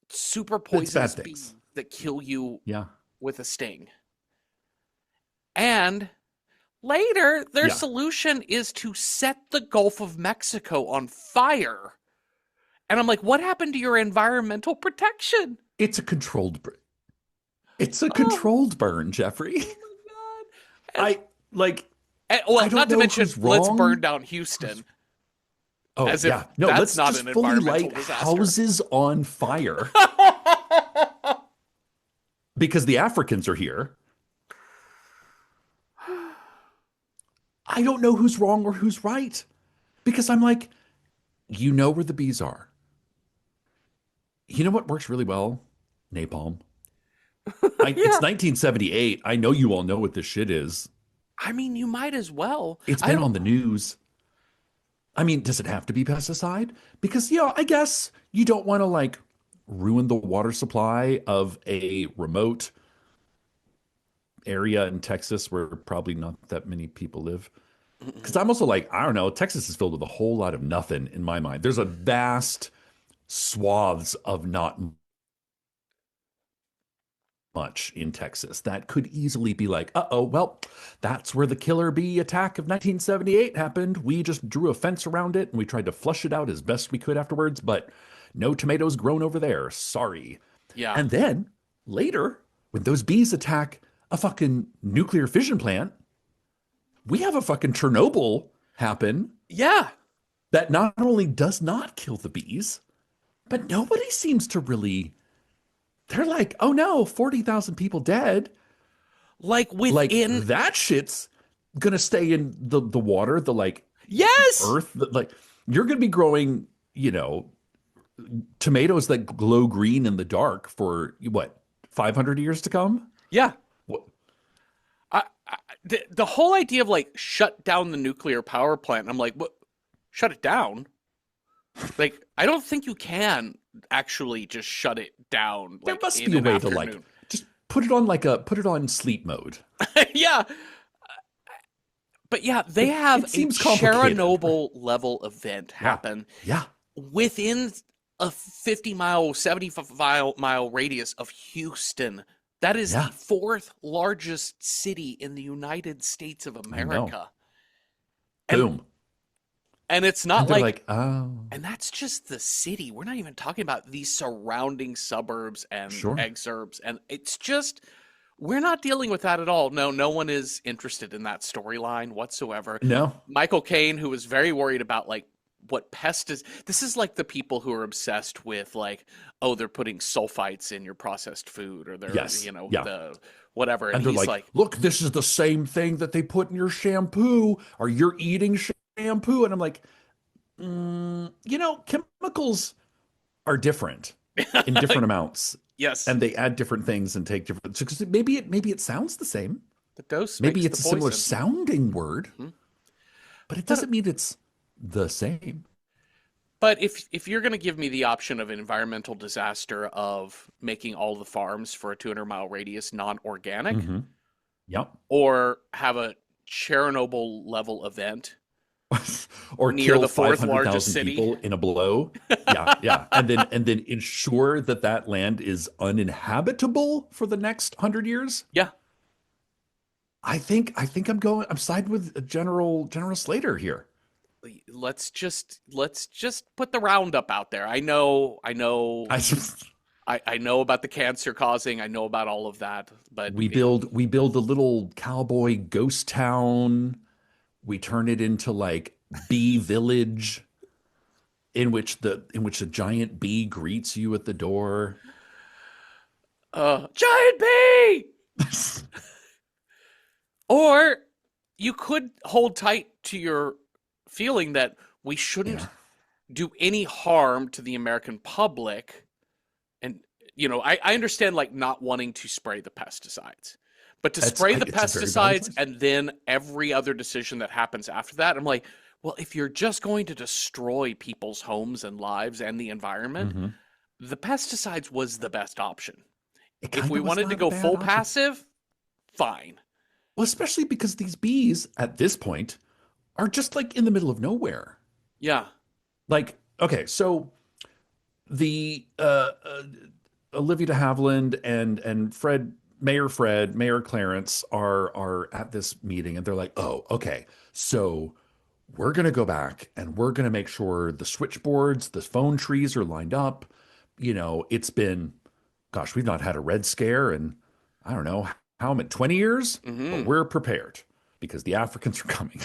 super It's bad poisonous things. bees that kill you Yeah. with a sting. And later, their Yeah. solution is to set the Gulf of Mexico on fire. And I'm like, what happened to your environmental protection? It's a controlled burn. It's a Oh, controlled burn, Jeffrey. oh my God. I like Well, I don't not to know mention, who's let's wrong. burn down Houston. Oh As if yeah. No, that's let's not just an fully environmental light disaster. houses on fire because the Africans are here. I don't know who's wrong or who's right. Because I'm like, you know where the bees are. You know what works really well? Napalm. It's 1978. I know you all know what this shit is. I mean, you might as well. It's I been don't- on the news. I mean, does it have to be pesticide? Because, I guess you don't want to like ruin the water supply of a remote area in Texas where probably not that many people live. Because I'm also like, I don't know, Texas is filled with a whole lot of nothing in my mind. There's a vast swaths of not much in Texas that could easily be like, uh-oh, well, that's where the killer bee attack of 1978 happened. We just drew a fence around it and we tried to flush it out as best we could afterwards, but no tomatoes grown over there. Sorry. Yeah. And then later, when those bees attack a fucking nuclear fission plant, we have a fucking Chernobyl happen Yeah. that not only does not kill the bees, but nobody seems to really. They're like, oh no, 40,000 people dead. Like Like within. that shit's gonna stay in the water, the like Yes. earth, like you're gonna be growing, you know, tomatoes that glow green in the dark for what, 500 years to come? Yeah. What? The whole idea of like shut down the nuclear power plant, I'm like, what? Shut it down? Like, I don't think you can actually just shut it down. There Like must in be a an way to like afternoon. just put it on sleep mode. Yeah, but yeah, they have It a seems complicated. Chernobyl level event Yeah. happen Yeah. within a 50-mile, 75-mile radius of Houston. That is Yeah. the fourth largest city in the United States of I know. America. And Boom. and it's And not they're like, like, oh, and that's just the city. We're not even talking about these surrounding suburbs and sure. exurbs. And it's just, we're not dealing with that at all. No, no one is interested in that storyline whatsoever. No. Michael Caine, who was very worried about like what pest is, this is like the people who are obsessed with like, oh, they're putting sulfites in your processed food or they're, Yes. Yeah. the whatever. And And they're he's like, look, this is the same thing that they put in your shampoo, or you're eating shampoo. And I'm like, you know, chemicals are different in different amounts, yes, and they add different things and take different. Because maybe it sounds the same. the dose Maybe makes it's the a similar poison. sounding word, Mhm. but it But doesn't mean it's the same. But if you're going to give me the option of an environmental disaster of making all the farms for a 200-mile radius non-organic, Mm-hmm. Yep. or have a Chernobyl level event Or near kill the fourth largest 500,000 city, people in a blow. Yeah, yeah. And then ensure that that land is uninhabitable for the next 100 years. yeah, I think I'm siding with General Slater here. let's just put the roundup out there. I know, I just I know about the cancer causing. I know about all of that, but we build a little cowboy ghost town. We turn it into like bee village in which a giant bee greets you at the door. giant bee. Or you could hold tight to your feeling that we shouldn't Yeah. do any harm to the American public. And, I understand like not wanting to spray the pesticides, but to spray the It's a very valid pesticides choice. and then every other decision that happens after that, I'm like, well, if you're just going to destroy people's homes and lives and the environment, Hmm. the pesticides was the best option. It If kind we of was wanted to not a go bad full option. passive, fine. Well, especially because these bees at this point are just like in the middle of nowhere. Yeah. Like, okay, so the Olivia de Havilland and Mayor Clarence are at this meeting, and they're like, oh, okay, so we're gonna go back and we're gonna make sure the switchboards, the phone trees are lined up. It's been, gosh, we've not had a red scare in, I don't know how many, 20 years, but Hmm. we're prepared because the Africans are coming.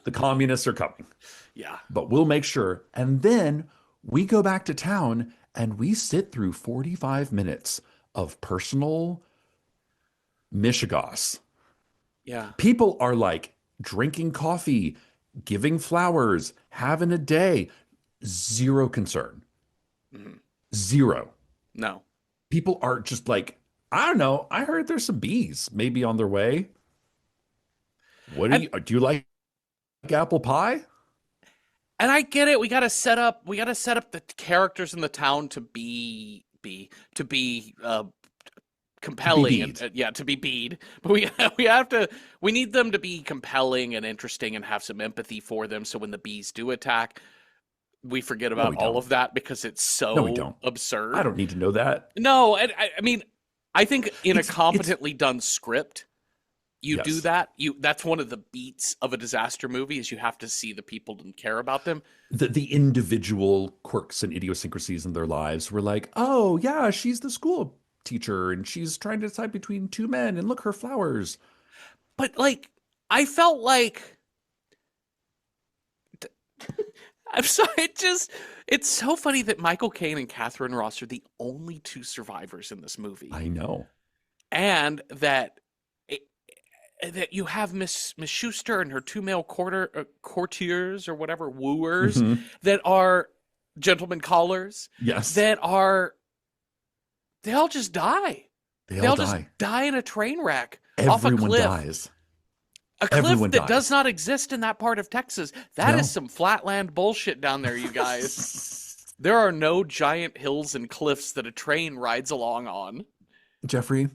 The communists are coming, Yeah. but we'll make sure. And then we go back to town and we sit through 45 minutes of personal mishigas. Yeah. People are like drinking coffee, giving flowers, having a day. Zero concern. Mhm. Zero. No. People are just like, I don't know. I heard there's some bees maybe on their way. What And do you like apple pie? and I get it. We got to set up the characters in the town to be To be compelling and bead. yeah, to be bead. But we need them to be compelling and interesting and have some empathy for them so when the bees do attack, we forget No, about we all don't. of that because it's No, we so don't. I absurd. don't need to know that. No, and I mean I think in a It's competently done script, you do yes. that. That's one of the beats of a disaster movie is you have to see the people and care about them. The individual quirks and idiosyncrasies in their lives were like, oh yeah, she's the school teacher and she's trying to decide between two men and look her flowers. But like I felt like I'm sorry, it's so funny that Michael Caine and Catherine Ross are the only two survivors in this movie. I know. And that that you have Miss Schuster and her two male courtiers or whatever wooers Hmm. that are gentlemen callers Yes, that are they all just die. they They all all just die. die in a train wreck off a Everyone cliff. dies. A cliff Everyone that does dies. not exist in that part of Texas. That is No. some flatland bullshit down there, you guys. There are no giant hills and cliffs that a train rides along on. Jeffrey,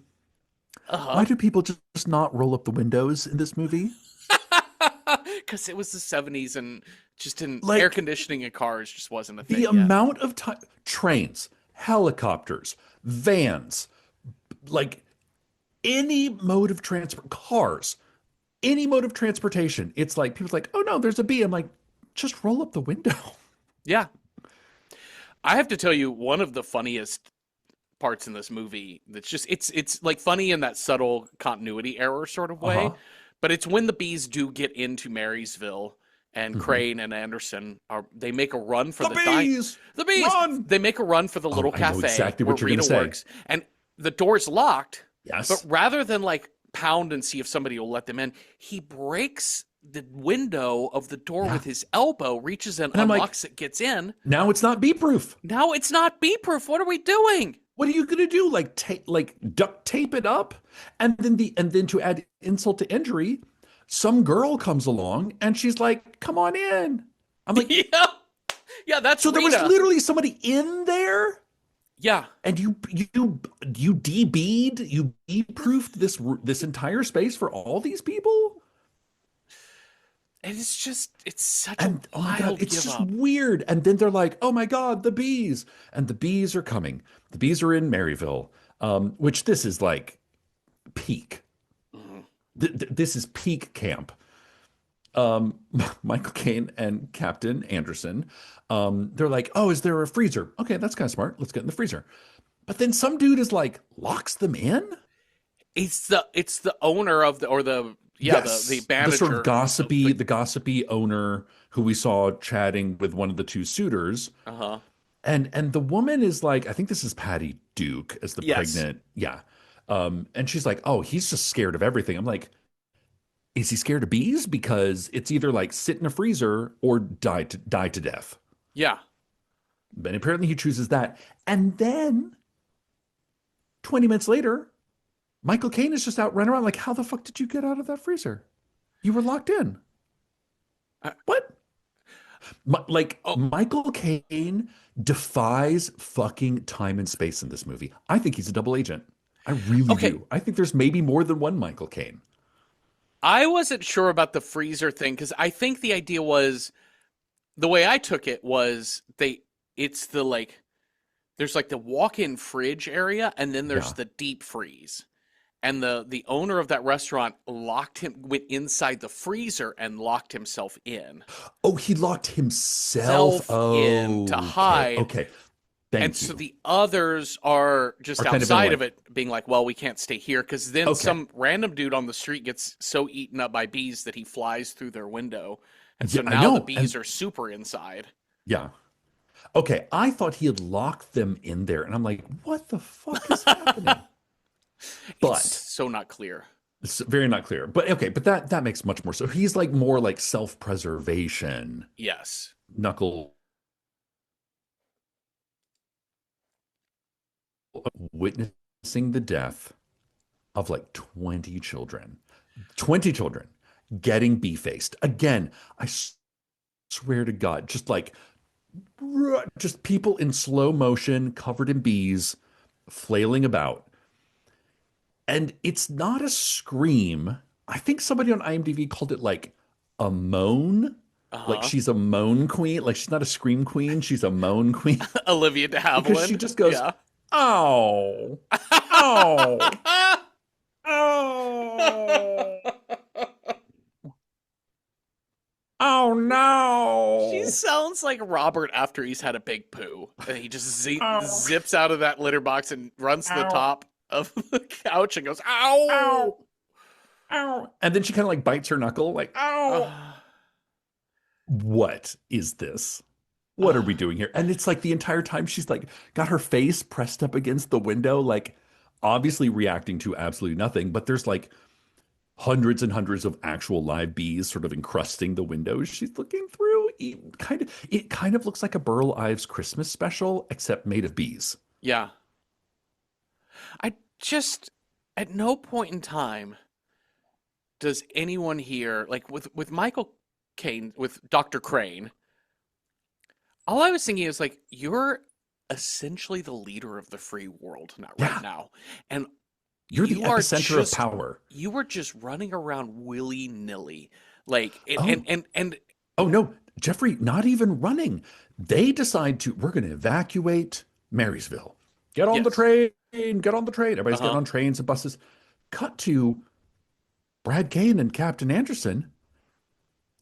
why Uh do people just not roll up the windows in this movie? huh. Because it was the 70s and just in air Like conditioning in cars just wasn't a the thing yet. amount of time, trains, helicopters, vans, like any mode of transport, cars, any mode of transportation. It's like people's like, oh no, there's a bee. I'm like, just roll up the window. Yeah. I have to tell you, one of the funniest parts in this movie that's just it's like funny in that subtle continuity error sort of way, Uh-huh. but it's when the bees do get into Marysville and Hmm. Crane and Anderson are they make a run for The bees, the bees run. they make a run for the Oh, little I know cafe exactly where what you're going Rita to say. works and the door's locked, but Yes. rather than like pound and see if somebody will let them in, he breaks the window of the door Yeah. with his elbow, reaches in, And I'm like, unlocks it, gets in. now it's not bee proof. Now it's not bee proof. What are we doing? What are you gonna do? Like like duct tape it up, and then to add insult to injury, some girl comes along and she's like, "Come on in." I'm like, Yeah. Yeah, that's so there was Rita. literally somebody in there, Yeah. and you DB'd, you bee-proofed this entire space for all these people, And it's such a and oh my God, wild it's give just up. weird. And then they're like, "Oh my God, the bees!" And the bees are coming. The bees are in Maryville, which this is like peak. Mhm. This is peak camp. Michael Caine and Captain Anderson, they're like, "Oh, is there a freezer? Okay, that's kind of smart. Let's get in the freezer." But then some dude is like, locks them in. It's the owner of the or the yeah, the Yes, manager of the gossipy owner who we saw chatting with one of the two suitors, uh-huh. and the woman is like, I think this is Patty Duke as the Yes. pregnant, yeah, and she's like, "Oh, he's just scared of everything." I'm like, is he scared of bees? Because it's either like sit in a freezer or die to death. Yeah. But apparently he chooses that. And then 20 minutes later, Michael Caine is just out running around like, how the fuck did you get out of that freezer? You were locked in. Uh, What? Like oh, Michael Caine defies fucking time and space in this movie. I think he's a double agent. I really okay. do. I think there's maybe more than one Michael Caine. I wasn't sure about the freezer thing because I think the idea was the way I took it was it's the like there's like the walk-in fridge area and then there's Yeah. the deep freeze. And the owner of that restaurant went inside the freezer and locked himself in. Oh, he locked himself. Self in Oh, to okay. hide. Okay. And Thank so you. the others are just Are kind of in the outside way. of it, being like, well, we can't stay here. Because then Okay. some random dude on the street gets so eaten up by bees that he flies through their window. And so Yeah, I now the know. bees And are super inside. yeah. Okay. I thought he had locked them in there. And I'm like, what the fuck is happening? It's But so not clear. it's very not clear. But okay, but that makes much more. So he's like more like self-preservation, Yes. knuckle witnessing the death of like 20 children. 20 children getting bee-faced. Again, I swear to God, just like just people in slow motion covered in bees flailing about. And it's not a scream. I think somebody on IMDb called it like a moan. Uh Like huh. she's a moan queen. Like she's not a scream queen, she's a moan queen Olivia de because she Havilland. just goes, Yeah. "Oh, Oh, oh, oh She no. sounds like Robert after he's had a big poo. And he just Oh, zips out of that litter box and runs to the ow, top of the couch and goes, ow, ow! ow. And then she kind of like bites her knuckle, like, ow. Uh, What is this? What are we uh, doing here? And it's like the entire time she's like got her face pressed up against the window, like obviously reacting to absolutely nothing. But there's like hundreds and hundreds of actual live bees sort of encrusting the windows she's looking through. It kind of looks like a Burl Ives Christmas special, except made of bees. yeah. I just, at no point in time does anyone here, like with Michael Caine, with Dr. Crane, all I was thinking is like, you're essentially the leader of the free world, not right Yeah, now. And you're the you are epicenter of just power. you were just running around willy-nilly. Like Oh, and oh no, Jeffrey, not even running. They decide to, we're going to evacuate Marysville. Get on the yes. train, get on the train. Everybody's getting Uh-huh. on trains and buses. Cut to Brad Kane and Captain Anderson.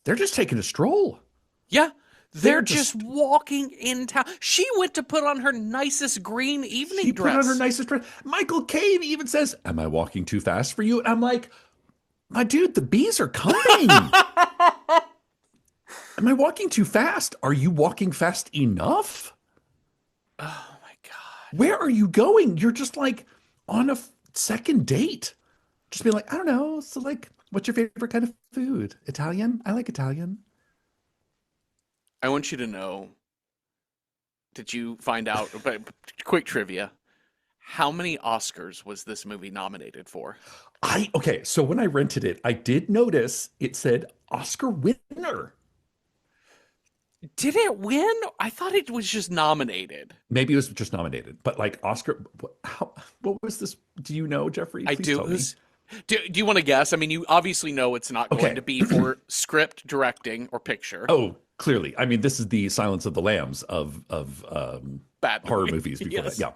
They're just taking a stroll. Yeah. They're They're just just, walking in town. She went to put on her nicest green she evening put on her dress. nicest dress. Michael Caine even says, am I walking too fast for you? And I'm like, my dude, the bees are coming. Am I walking too fast? Are you walking fast enough? Oh my God. Where are you going? You're just like on a second date. Just be like, I don't know. So, like, what's your favorite kind of food? Italian? I like Italian. I want you to know, did you find out, but quick trivia, how many Oscars was this movie nominated for? Okay. So, when I rented it, I did notice it said Oscar winner. Did it win? I thought it was just nominated. Maybe it was just nominated, but like Oscar, what was this? Do you know, Jeffrey? I Please do. tell me. Do you want to guess? I mean, you obviously know it's not going to Okay. be for script, directing, or picture. Oh, clearly. I mean, this is the Silence of the Lambs of Bad horror movie. movies before that. Yes.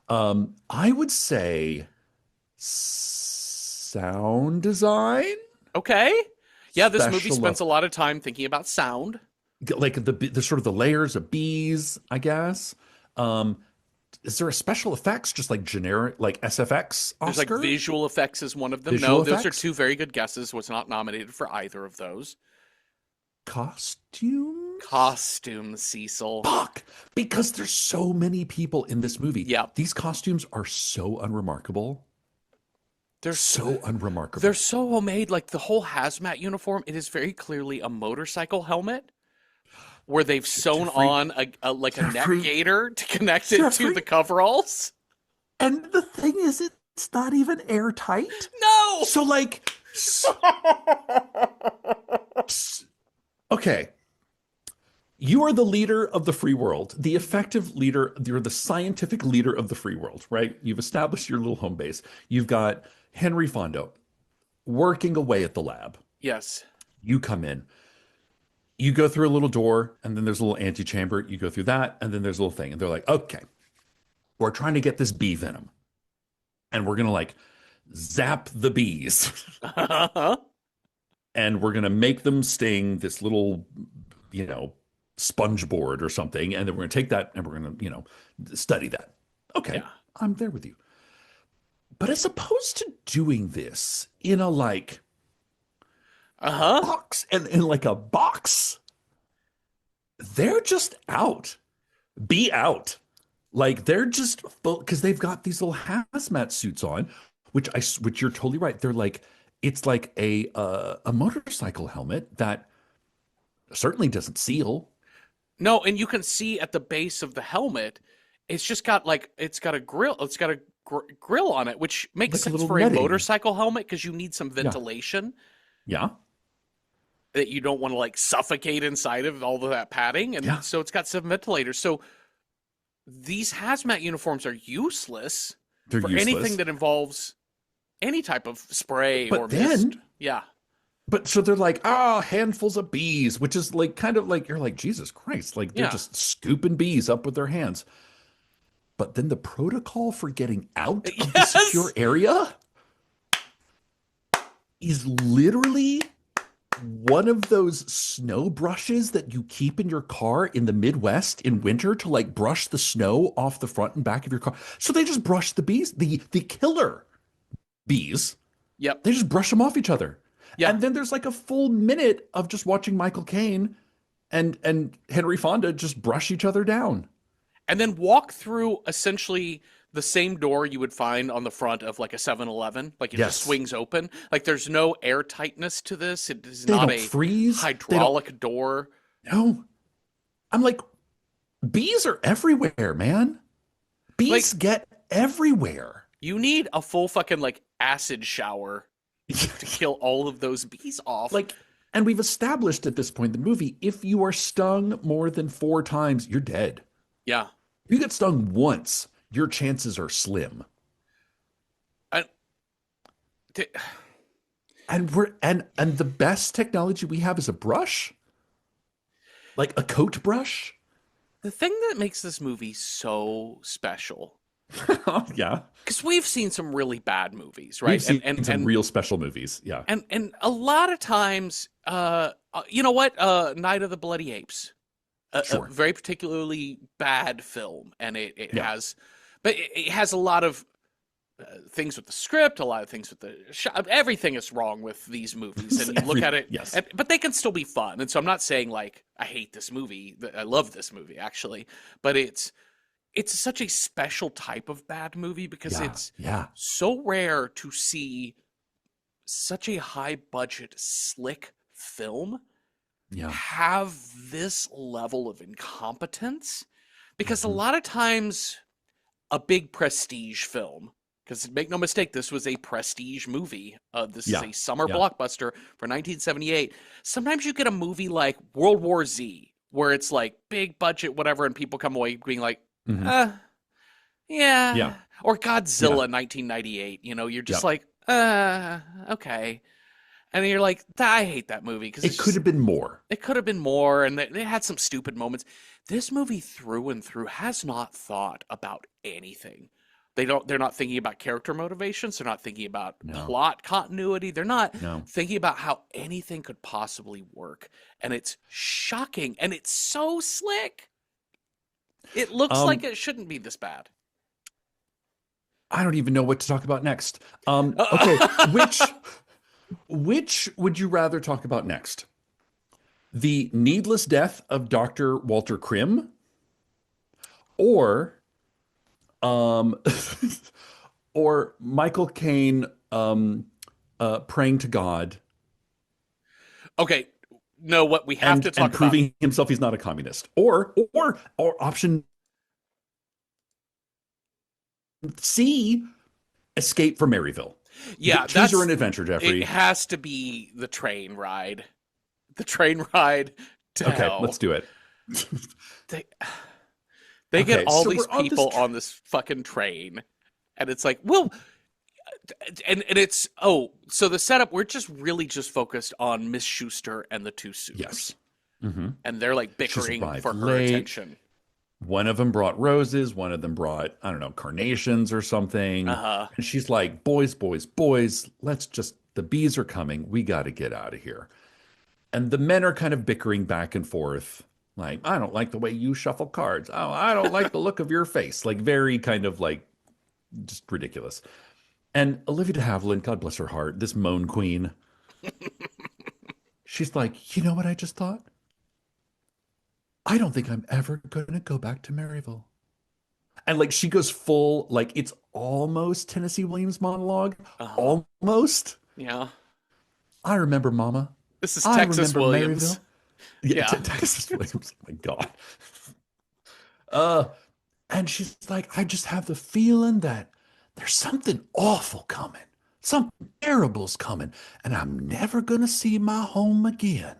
Yeah. I would say sound design, Okay. Yeah, this movie special spends a lot of time thinking about sound. like the sort of the layers of bees, I guess. Um, is there a special effects, just like generic, like SFX There's like Oscar? visual effects is one of them. Visual No, those are effects? two very good guesses. Was not nominated for either of those. Costumes? Costume, Cecil. Fuck! Because there's so many people in this movie. Yeah, These costumes are so unremarkable. they're So they're unremarkable. so homemade. Like the whole hazmat uniform, it is very clearly a motorcycle helmet where they've sewn Jeffrey, on like a neck Jeffrey, gaiter to connect it to Jeffrey. the coveralls. And the thing is, it's not even airtight. No. So, like, okay, you are the leader of the free world, the effective leader, you're the scientific leader of the free world, right? You've established your little home base. You've got Henry Fonda working away at the lab. Yes. You come in, you go through a little door, and then there's a little antechamber. You go through that, and then there's a little thing. And they're like, okay, we're trying to get this bee venom, and we're gonna like zap the bees, and we're gonna make them sting this little, you know, sponge board or something, and then we're gonna take that and we're gonna, study that. Okay, Yeah. I'm there with you. But as opposed to doing this in a like Uh-huh. box and in like a box, they're just out. Be out. Like they're just because they've got these little hazmat suits on, which you're totally right. They're like it's like a motorcycle helmet that certainly doesn't seal, No, and you can see at the base of the helmet, it's just got like it's got a grill. It's got a grill on it, which makes like a sense little for a netting. motorcycle helmet because you need some Yeah, ventilation yeah, that you don't want to like suffocate inside of all of that padding, yeah. and so it's got some ventilators. So these hazmat uniforms are useless They're for anything useless. that involves any type of spray or But mist. then, Yeah. but so they're like, ah, handfuls of bees, which is like kind of like you're like Jesus Christ, like they're Yeah. just scooping bees up with their hands. but then the protocol for getting out of the secure Yes. area is literally one of those snow brushes that you keep in your car in the Midwest in winter to like brush the snow off the front and back of your car. So they just brush the bees, the killer bees. Yep. They just brush them off each other. Yeah. And then there's like a full minute of just watching Michael Caine and Henry Fonda just brush each other down. And then walk through essentially the same door you would find on the front of like a 7-Eleven. Like it just Yes. swings open. Like there's no air tightness to this. It is They not don't a freeze. They don't hydraulic door. no. I'm like, bees are everywhere, man. Like Bees get everywhere. you need a full fucking like acid shower to kill all of those bees off. Like, and we've established at this point in the movie, if you are stung more than 4 times, you're dead. Yeah. If you get stung once, your chances are slim. I, t- And the best technology we have is a brush, like a coat brush. the thing that makes this movie so special, Yeah, because we've seen some really bad movies, we've right? seen And some real special movies. Yeah, and a lot of times, you know what? Night of the Bloody Apes, a sure. very particularly bad film, and it Yeah. has, but it has a lot of things with the script, a lot of things with the shot. Everything is wrong with these movies, and you look at it, Yes. but they can still be fun. And so I'm not saying like I hate this movie. I love this movie actually, but it's such a special type of bad movie because Yeah. it's Yeah. so rare to see such a high budget, slick film Yeah. have this level of incompetence. Because a Mhm. lot of times, a big prestige film, because make no mistake, this was a prestige movie. This Yeah. is a summer Yeah. blockbuster for 1978. Sometimes you get a movie like World War Z, where it's like big budget, whatever, and people come away being like, Mhm. yeah. Yeah. Or Godzilla 1998, you know, you're just Yeah. like, okay. And you're like, I hate that movie because It could have been more. it could have been more, and it had some stupid moments. This movie through and through has not thought about anything. They're not thinking about character motivations, they're not thinking about No. plot continuity, they're not No. thinking about how anything could possibly work. And it's shocking, and it's so slick. It looks like it shouldn't be this bad. I don't even know what to talk about next. Okay, which would you rather talk about next? The needless death of Dr. Walter Krim, or um, or Michael Caine praying to God Okay, no, what we have to talk and about. proving himself he's not a communist, or option C, escape from Maryville. Yeah, Choose your own adventure, Jeffrey. It has to be the train ride. The train ride to Okay, hell. let's do it. They get Okay, all so these we're on this people on this fucking train, and it's like, well, and it's so the setup, we're just really just focused on Miss Schuster and the two suitors. Yes. Mhm. And they're like She's bickering arrived for her late. attention. One of them brought roses, one of them brought, I don't know, carnations or something. Uh-huh. And she's like, boys, boys, boys, the bees are coming. We got to get out of here. And the men are kind of bickering back and forth. Like, I don't like the way you shuffle cards. Oh, I don't like the look of your face. Like, very kind of like, just ridiculous. And Olivia de Havilland, God bless her heart, this moan queen, she's like, you know what I just thought? I don't think I'm ever going to go back to Maryville. And like she goes full, like it's almost Tennessee Williams monologue. Uh-huh. Almost. Yeah. I remember Mama. This is I Texas remember Williams. Maryville. Yeah, Yeah. Texas Williams. Oh my God. And she's like, I just have the feeling that there's something awful coming. Something terrible's coming. And I'm never going to see my home again.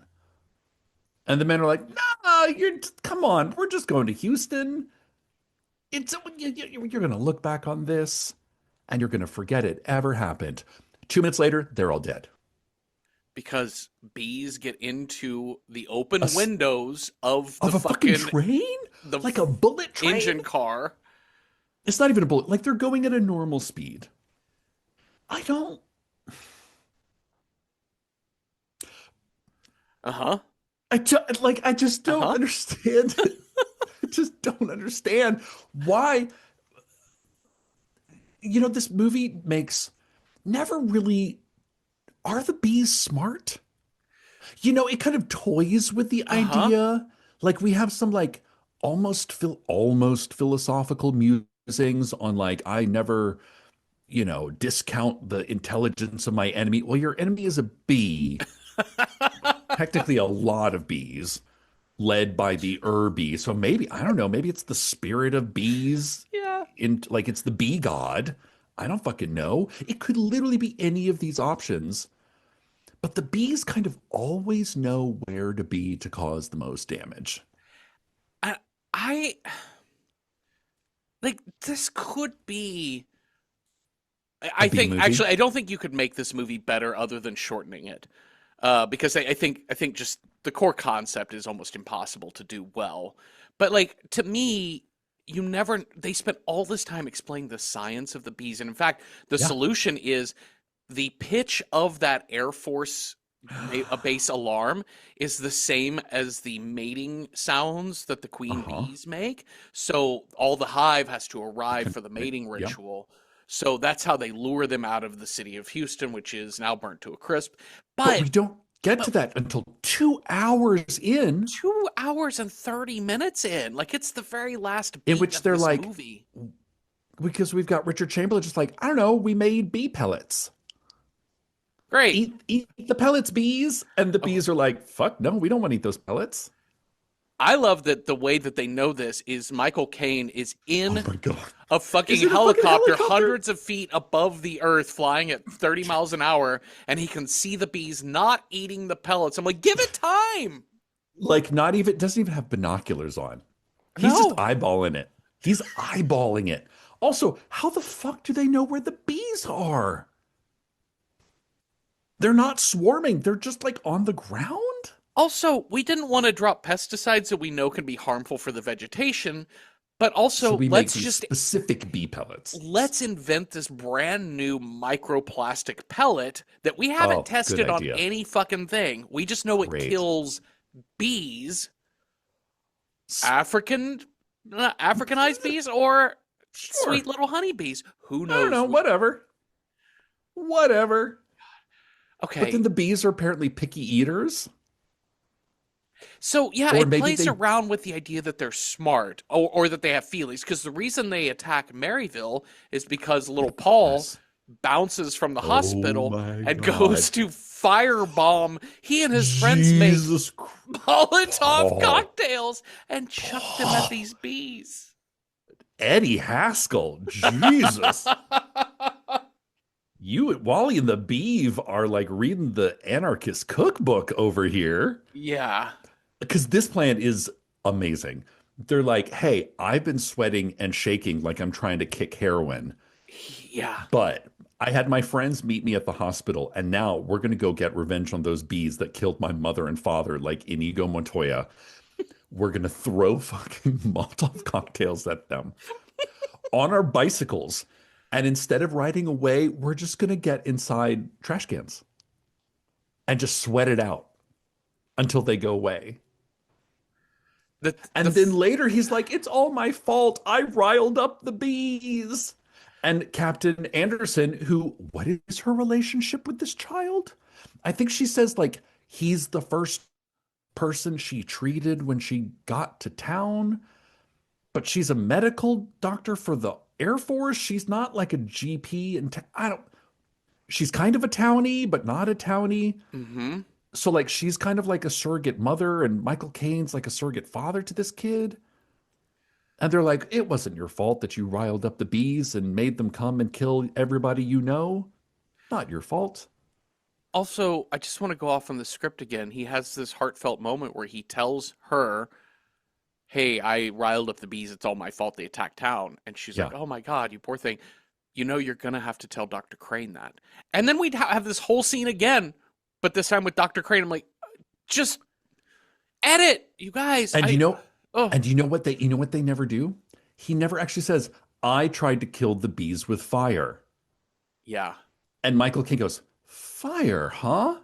And the men are like, no, come on. We're just going to Houston. You're going to look back on this and you're going to forget it ever happened. 2 minutes later, they're all dead. Because bees get into the open A s- windows of Of the a fucking fucking train? the Like a bullet train? engine car. It's not even a bullet. Like they're going at a normal speed. I don't. Uh-huh. I just don't Uh-huh. understand. I just don't understand why. This movie makes never really. Are the bees smart? It kind of toys with the Uh-huh. idea. Like we have some like almost philosophical musings on like I never, discount the intelligence of my enemy. Well, your enemy is a bee, technically a lot of bees, led by the bee. So maybe, I don't know, maybe it's the spirit of bees Yeah. in like it's the bee god. I don't fucking know. It could literally be any of these options. But the bees kind of always know where to be to cause the most damage. I, I like this could be A I bee think movie? actually I don't think you could make this movie better other than shortening it. Because I think just the core concept is almost impossible to do well. But like to me, you never they spent all this time explaining the science of the bees, and in fact, the Yeah. solution is the pitch of that Air Force a base alarm is the same as the mating sounds that the queen Uh-huh. bees make. So all the hive has to arrive for the mating Yeah. ritual. So that's how they lure them out of the city of Houston, which is now burnt to a crisp. But But we don't get to but that until 2 hours in, 2 hours and 30 minutes in, like it's the very last in beat which of they're this like, movie. because we've got Richard Chamberlain just like, I don't know, we made bee pellets. Great. Eat the pellets, bees. And the Oh, bees are like, fuck no, we don't want to eat those pellets. I love that the way that they know this is Michael Caine is Oh in my God. a Is fucking it a fucking helicopter helicopter? hundreds of feet above the earth flying at 30 miles an hour and he can see the bees not eating the pellets. I'm like, give it time. Like, not even, doesn't even have binoculars on. He's just No. eyeballing it. He's eyeballing it. Also, how the fuck do they know where the bees are? They're not swarming. They're just like on the ground. Also, we didn't want to drop pesticides that we know can be harmful for the vegetation, but So also we make these specific bee pellets. let's invent this brand new microplastic pellet that we haven't Oh, good tested on idea. any fucking thing. We just know it Great. kills bees, S- African Africanized bees or sweet Sure. little honeybees. Who I don't knows? know. Whatever. Whatever. But then Okay. the bees are apparently picky eaters. So yeah, Or it maybe plays they. around with the idea that they're smart or that they have feelings. Because the reason they attack Maryville is because little Paul Yes. bounces from the Oh hospital my and God. goes to firebomb. He and his friends make Jesus Christ. Molotov Paul. cocktails and chuck them at Paul. these bees. Eddie Haskell. Jesus. You, Wally, and the Beeve are like reading the anarchist cookbook over here Yeah. because this plan is amazing. They're like, hey, I've been sweating and shaking like I'm trying to kick heroin, Yeah. but I had my friends meet me at the hospital, and now we're going to go get revenge on those bees that killed my mother and father, like Inigo Montoya. We're going to throw fucking Molotov cocktails at them on our bicycles. And instead of riding away, we're just going to get inside trash cans and just sweat it out until they go away. The the And then later he's like, it's all my fault. I riled up the bees. And Captain Anderson, who, what is her relationship with this child? I think she says, like, he's the first person she treated when she got to town, but she's a medical doctor for the Air Force. She's not like a GP. And I don't, she's kind of a townie, but not a townie. mm-hmm. So like she's kind of like a surrogate mother, and Michael Caine's like a surrogate father to this kid. And they're like, it wasn't your fault that you riled up the bees and made them come and kill everybody you know. Not your fault. Also, I just want to go off on the script again. He has this heartfelt moment where he tells her, "Hey, I riled up the bees. It's all my fault. They attacked town." And she's like, Yeah. "Oh my God, you poor thing. You know you're gonna have to tell Dr. Crane that." And then we'd have this whole scene again, but this time with Dr. Crane. I'm like, just edit, you guys. And you know, Oh, and you know what they never do? He never actually says, I tried to kill the bees with fire. Yeah. And Michael King goes, fire, huh?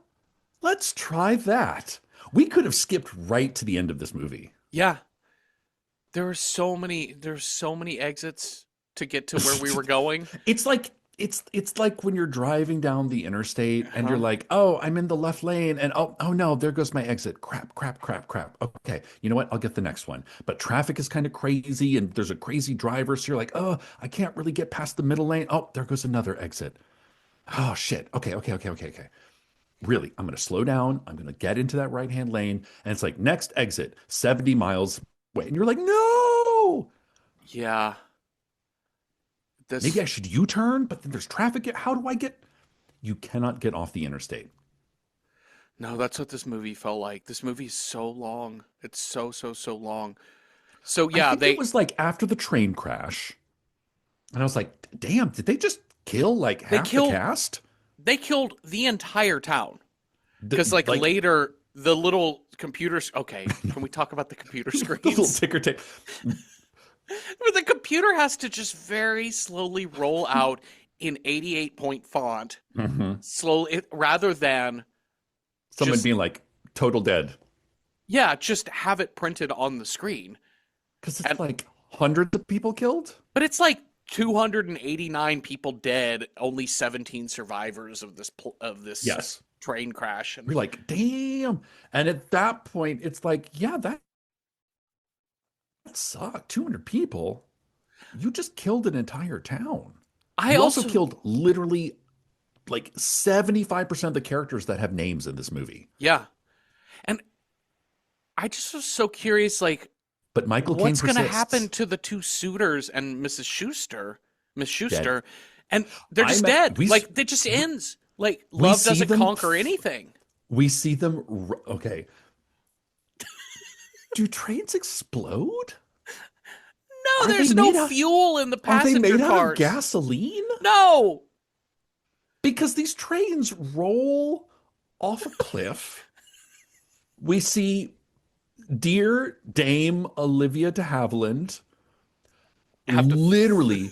Let's try that. We could have skipped right to the end of this movie. Yeah. There's so many exits to get to where we were going. It's like it's like when you're driving down the interstate and you're Uh-huh. like, "Oh, I'm in the left lane and oh no, there goes my exit. Crap, crap, crap, crap." Okay. You know what? I'll get the next one. But traffic is kind of crazy and there's a crazy driver, so you're like, "Oh, I can't really get past the middle lane. Oh, there goes another exit." Oh shit. Okay, okay, okay, okay, okay. Really, I'm going to slow down. I'm going to get into that right-hand lane and it's like next exit 70 miles away. And you're like, "No!" Yeah. Maybe This I should U-turn, but then there's traffic. How do I get? You cannot get off the interstate. No, that's what this movie felt like. This movie is so long. It's so long. So I yeah, think it was like after the train crash, and I was like, damn, did they just kill like they half the killed cast? they killed the entire town. Because like Like later the little computers. Okay, can we talk about the computer the little screens? ticker tape. Where the computer has to just very slowly roll out in 88-point font, Mhm. slowly rather than Someone just being like total dead. yeah, just have it printed on the screen. Because it's And like hundreds of people killed. but it's like 289 people dead, only 17 survivors of this Yes. train crash. And You're like, damn. And at that point, it's like, yeah, that sucked. 200 people. You just killed an entire town. I You also also killed literally like 75% of the characters that have names in this movie. yeah, and I just was so curious, like But Michael Caine what's going to happen persists. to the two suitors and Miss Dead. Schuster, and they're just I'm dead. we Like it just ends. Like we love see doesn't them conquer anything. we see them okay. Do trains explode? No, Are they there's no made out fuel in the are they passenger made out of cars. gasoline? No. Because these trains roll off a cliff. We see dear Dame Olivia de Havilland Have to literally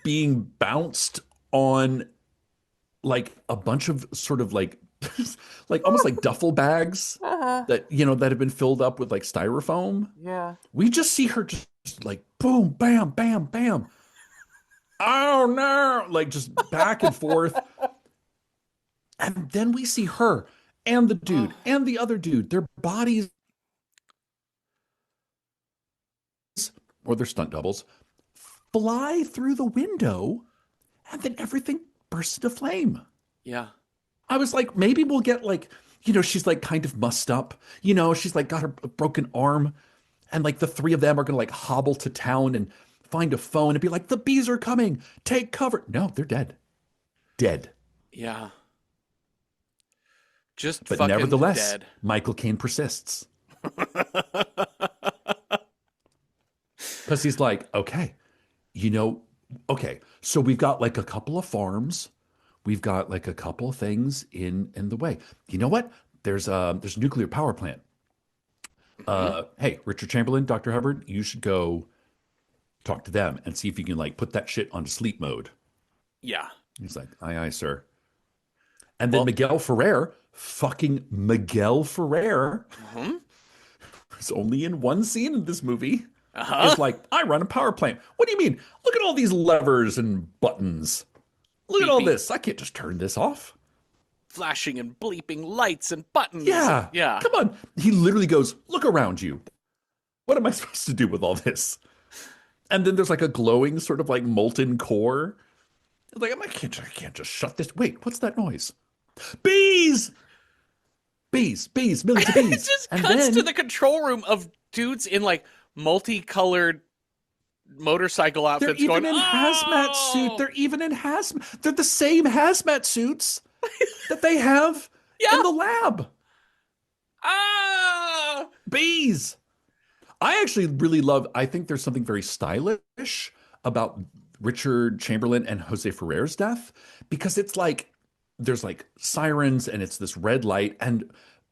being bounced on like a bunch of sort of like like almost like duffel bags that that have been filled up with like styrofoam. yeah. We just see her just like boom, bam, bam, bam. Oh no, like just back and forth. And then we see her and the dude and the other dude, their bodies or their stunt doubles fly through the window and then everything bursts into flame. Yeah. I was like, maybe we'll get like, she's like kind of mussed up. She's like got her broken arm. And like the three of them are going to like hobble to town and find a phone and be like, the bees are coming. Take cover. No, they're dead. Dead. Yeah. Just But fucking nevertheless, dead. Michael Caine persists because he's like, okay, you know, okay, so we've got like a couple of farms. We've got like a couple of things in the way. You know what? There's a nuclear power plant. Mhm. Hey, Richard Chamberlain, Dr. Hubbard, you should go talk to them and see if you can like put that shit onto sleep mode. Yeah. He's like, aye, aye, sir. And then Well, Miguel Ferrer, fucking Miguel Ferrer, mhm. who's only in one scene in this movie, Uh-huh. is like, I run a power plant. What do you mean? Look at all these levers and buttons. Look at all Beeping, this. I can't just turn this off. flashing and bleeping lights and buttons and Yeah, yeah. come on. He literally goes, look around you. What am I supposed to do with all this? And then there's like a glowing sort of like molten core. Like, I can't just shut this. Wait, what's that noise? Bees! Bees, bees, millions of It bees. just And cuts to then the control room of dudes in like multicolored motorcycle they're outfits even going, in hazmat suit. "Oh!" They're even in hazmat. They're the same hazmat suits that they have in Yeah. the lab. Ah! Bees. I actually really love, I think there's something very stylish about Richard Chamberlain and Jose Ferrer's death because it's like there's like sirens and it's this red light and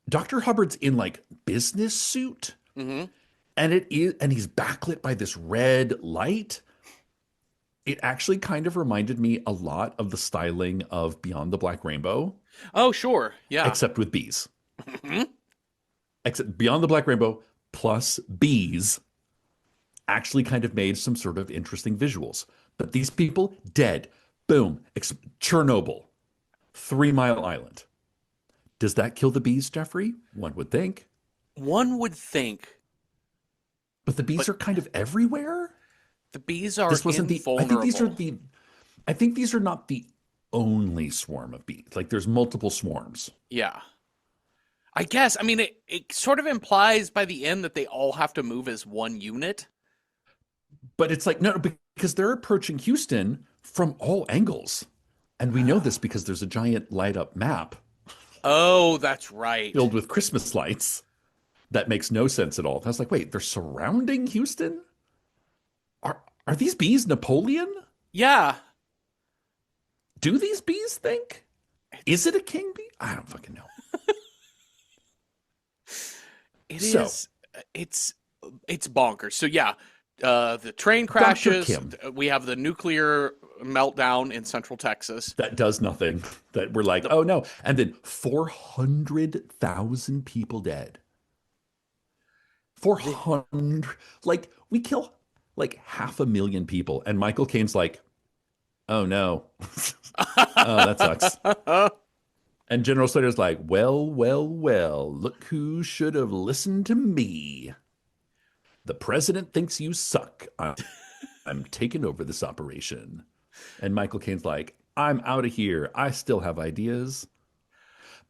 Dr. Hubbard's in like business suit Mhm. and he's backlit by this red light It actually kind of reminded me a lot of the styling of Beyond the Black Rainbow, Oh, sure. Yeah. except with bees. Except Beyond the Black Rainbow plus bees actually kind of made some sort of interesting visuals. But these people dead. Boom. Chernobyl, 3 Mile Island. Does that kill the bees, Jeffrey? One would think. One would think, But the bees but are kind of everywhere. the bees are This wasn't the. I think these are invulnerable. the. I think these are not the only swarm of bees. Like there's multiple swarms. Yeah. I guess. I mean, it sort of implies by the end that they all have to move as one unit. But it's like, no, because they're approaching Houston from all angles. And we know this because there's a giant light up map Oh, that's right. filled with Christmas lights that makes no sense at all. I was like, wait, they're surrounding Houston? Are these bees Napoleon? Yeah. Do these bees think? Is It's it a king bee? I don't fucking know. it So, is it's it's bonkers. So yeah, the train Dr. crashes. Kim, We have the nuclear meltdown in Central Texas. that does nothing. That we're like, The oh no. And then 400,000 people dead. the 400, like we kill like 500,000 people. And Michael Caine's like, oh no. Oh, that sucks. And General Slater's like, well, well, well, look who should have listened to me. The president thinks you suck. I'm taking over this operation. And Michael Caine's like, I'm out of here. I still have ideas,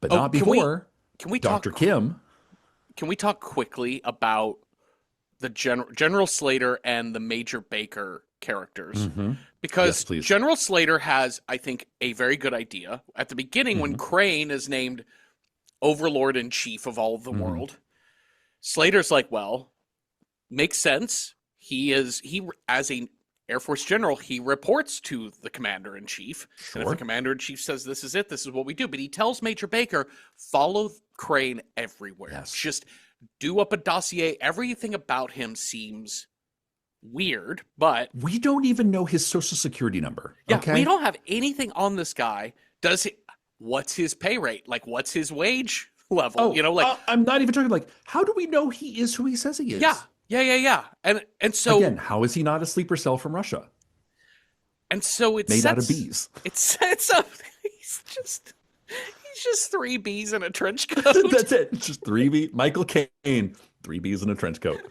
but oh, not before can we Dr. Kim. can we talk quickly about the General Slater and the Major Baker characters? Hmm. Yes, Because please. General Slater has, I think, a very good idea at the beginning when Hmm. Crane is named Overlord in Chief of all of the Hmm. world. Slater's like, well, makes sense. He as a Air Force general, he reports to the commander in chief. And if the Sure. commander in chief says this is it, this is what we do. But he tells Major Baker, follow Crane everywhere. Yes. Just do up a dossier. Everything about him seems weird, but We don't even know his social security number. yeah, we Okay. don't have anything on this guy. Does he what's his pay rate? Like what's his wage level? Oh, Like I'm not even talking like, how do we know he is who he says he yeah, is? yeah. And so Again, how is he not a sleeper cell from Russia it made out of sets bees? it sets up he's just three bees in a trench coat. That's it. Just 3 bees. Michael Caine, 3 bees in a trench coat.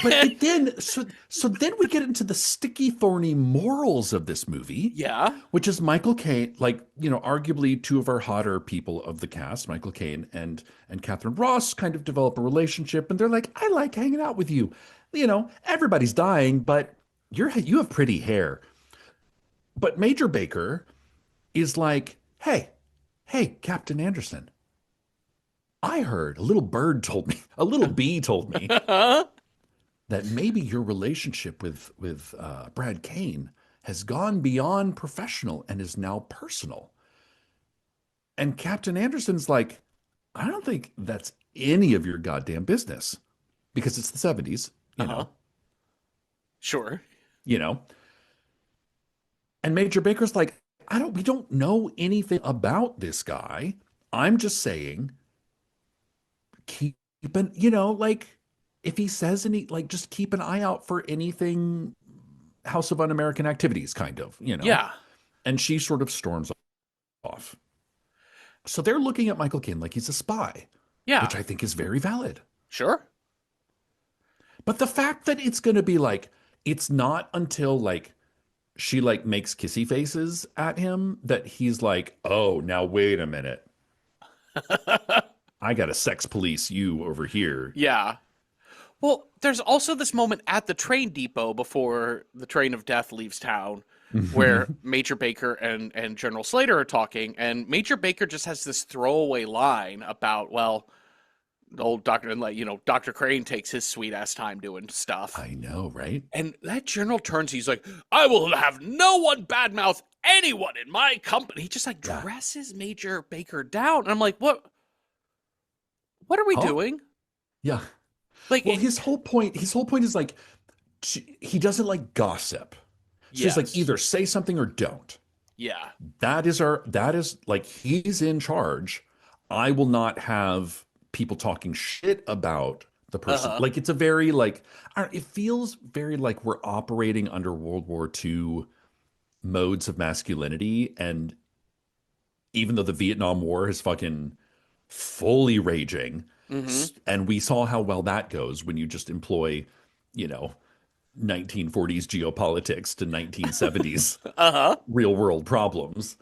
But then, so then we get into the sticky, thorny morals of this movie, Yeah. which is Michael Caine, like, arguably two of our hotter people of the cast, Michael Caine and Catherine Ross, kind of develop a relationship, and they're like, I like hanging out with you. Everybody's dying, but you have pretty hair. But Major Baker is like, hey, Captain Anderson, I heard a little bee told me that maybe your relationship with Brad Kane has gone beyond professional and is now personal. And Captain Anderson's like, I don't think that's any of your goddamn business because it's the 70s, Uh-huh. Sure. you know. And Major Baker's like, we don't know anything about this guy. I'm just saying, keep an, like if he says any, like just keep an eye out for anything House of Un-American Activities kind of. Yeah. And she sort of storms off. So they're looking at Michael Caine like he's a spy, Yeah. which I think is very valid. Sure. But the fact that it's going to be like, it's not until like she like makes kissy faces at him that he's like, oh, now wait a minute. I got to sex police you over here. Yeah. Well, there's also this moment at the train depot before the train of death leaves town where Major Baker and General Slater are talking, and Major Baker just has this throwaway line about, well, old Doctor, and like, Dr. Crane takes his sweet ass time doing stuff. I know, right? And that general turns, he's like, I will have no one badmouth anyone in my company. He just like Yeah. dresses Major Baker down. And I'm like, what are we Huh? doing? Yeah. Like, Well, his whole point is like, he doesn't like gossip. So he's like, Yes. either say something or don't. Yeah. That is like, he's in charge. I will not have people talking shit about the person. Uh-huh. Like, it's a very like, I don't, it feels very like we're operating under World War II modes of masculinity. And even though the Vietnam War is fucking fully raging, Mm-hmm. and we saw how well that goes when you just employ, you know, 1940s geopolitics to 1970s Uh-huh. real world problems.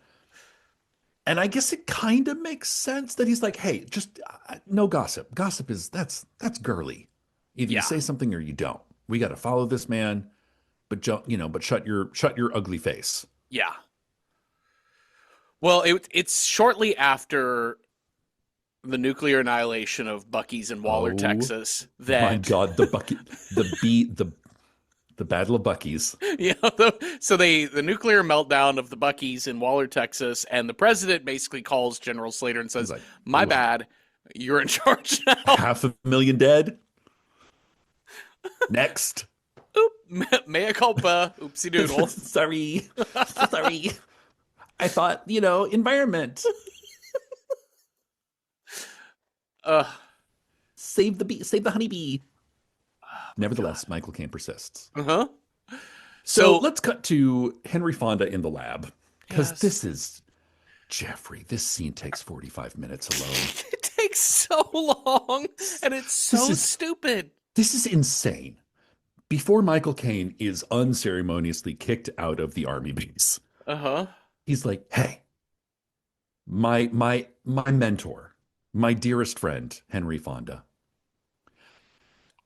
And I guess it kind of makes sense that he's like, hey, just no gossip. Gossip is that's girly. Either you Yeah. say something or you don't. We got to follow this man, but but shut your ugly face. Yeah. Well, it's shortly after the nuclear annihilation of Bucky's in Waller, Oh Texas, my that God, the bucket, the Battle of Bucky's. so the nuclear meltdown of the Bucky's in Waller, Texas, and the president basically calls General Slater and He's says, like, "My bad, you're in charge now." 500,000 dead. Next. Oop, mea culpa, oopsie doodle. Sorry, sorry. I thought, environment. Uh, Save the bee, save the honeybee. Nevertheless, Michael Caine persists. uh-huh. So So let's cut to Henry Fonda in the lab, because yes, this is Jeffrey. This scene takes 45 minutes alone. it takes so long, and it's This so is stupid. this is insane. Before Michael Caine is unceremoniously kicked out of the army base, Uh-huh. he's like, "Hey, my mentor, my dearest friend, Henry Fonda.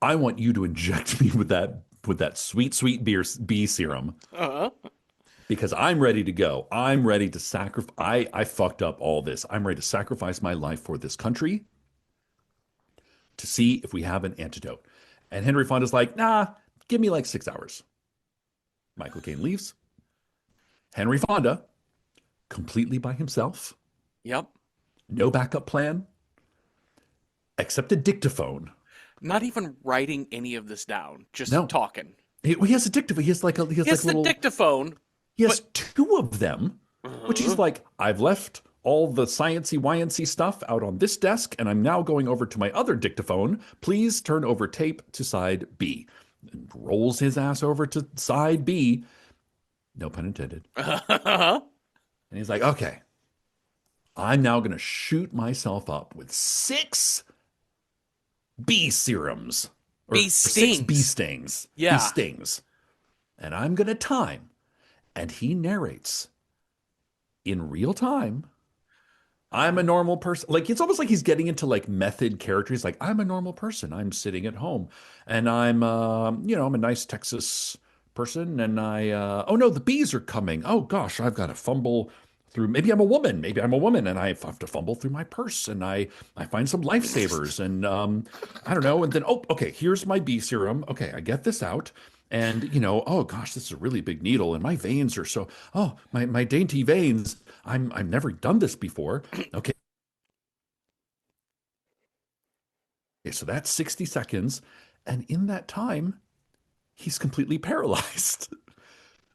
I want you to inject me with that sweet, sweet bee serum Uh-huh. because I'm ready to go. I'm ready to sacrifice. I fucked up all this. I'm ready to sacrifice my life for this country to see if we have an antidote." And Henry Fonda's like, "Nah, give me like 6 hours." Michael Caine leaves. Henry Fonda, completely by himself, Yep. no backup plan, except a dictaphone. Not even writing any of this down, just No, talking. he has a dictaphone. He has like It's a the little. dictaphone, He has but two of them, which he's uh-huh. like, I've left all the sciency YNC stuff out on this desk, and I'm now going over to my other dictaphone. Please turn over tape to side B. And rolls his ass over to side B. No pun intended. Uh-huh. And he's like, okay, I'm now going to shoot myself up with 6 bee serums or Bee 6 bee stings. stings, bee Yeah. stings. And I'm going to time. And he narrates in real time. I'm a normal person. Like, it's almost like he's getting into like method characters. Like, I'm a normal person. I'm sitting at home and I'm a nice Texas person. And oh no, the bees are coming. Oh gosh, I've got to fumble through. Maybe I'm a woman. Maybe I'm a woman and I have to fumble through my purse and I find some lifesavers and, I don't know. And then, oh, okay, here's my bee serum. Okay, I get this out. And, oh gosh, this is a really big needle and my veins are so, oh, my dainty veins. I've never done this before. Okay. So that's 60 seconds. And in that time, he's completely paralyzed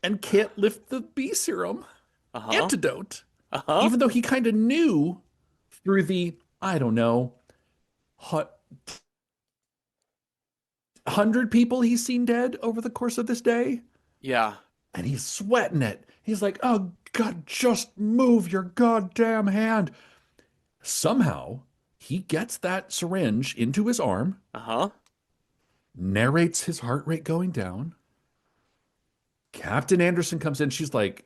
and can't lift the bee serum Uh-huh. antidote, Uh-huh. even though he kind of knew through the, I don't know, 100 people he's seen dead over the course of this day. Yeah. And he's sweating it. He's like, oh, God, just move your goddamn hand. Somehow, he gets that syringe into his arm, Uh-huh. narrates his heart rate going down. Captain Anderson comes in. She's like,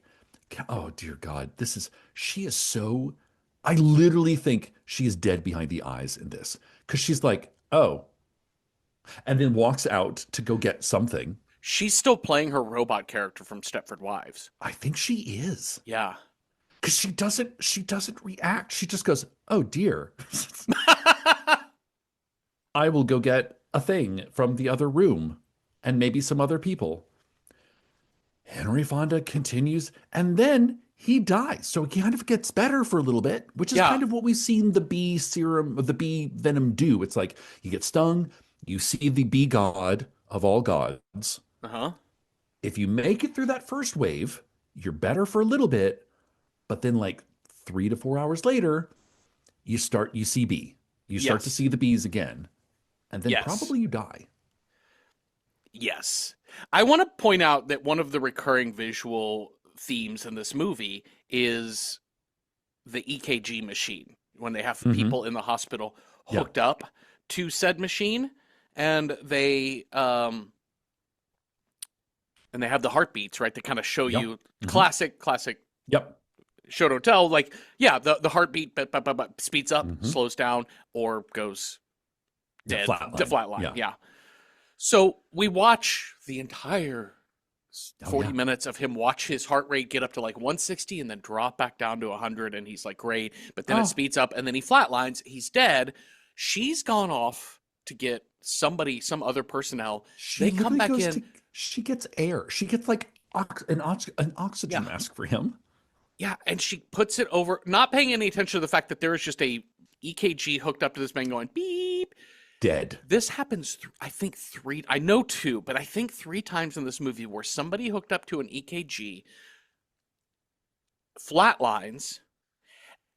oh, dear God, she is so, I literally think she is dead behind the eyes in this because she's like, oh, and then walks out to go get something. She's still playing her robot character from Stepford Wives. I think she is Yeah. because she doesn't react. She just goes, oh, dear. I will go get a thing from the other room and maybe some other people. Henry Fonda continues, and then he dies. So he kind of gets better for a little bit, which is Yeah. kind of what we've seen the bee serum, the bee venom do. It's like you get stung, you see the bee god of all gods, Uh-huh. If you make it through that first wave, you're better for a little bit, but then like 3 to 4 hours later, you see B. You start to Yes. see the bees again, and then Yes. probably you die. Yes. I want to point out that one of the recurring visual themes in this movie is the EKG machine when they have Hmm. people in the hospital Yeah. hooked up to said machine, and they have the heartbeats, right? They kind of show Yep. you Hmm. classic Yep. show don't tell, like, yeah, the heartbeat speeds up, Hmm. slows down, or goes Yeah. dead, the Flatline. flat line. Yeah. Yeah. So we watch the entire Oh 40 yeah. minutes of him watch his heart rate get up to like 160 and then drop back down to 100, and he's like, great, but then it Oh, speeds up and then he flatlines, he's dead. She's gone off to get some other personnel. she They come literally back goes in. to. She gets air. She gets like an oxygen Yeah. mask for him. Yeah, and she puts it over, not paying any attention to the fact that there is just a EKG hooked up to this man going beep. Dead. This happens, I think, I know two, but I think three times in this movie where somebody hooked up to an EKG flatlines,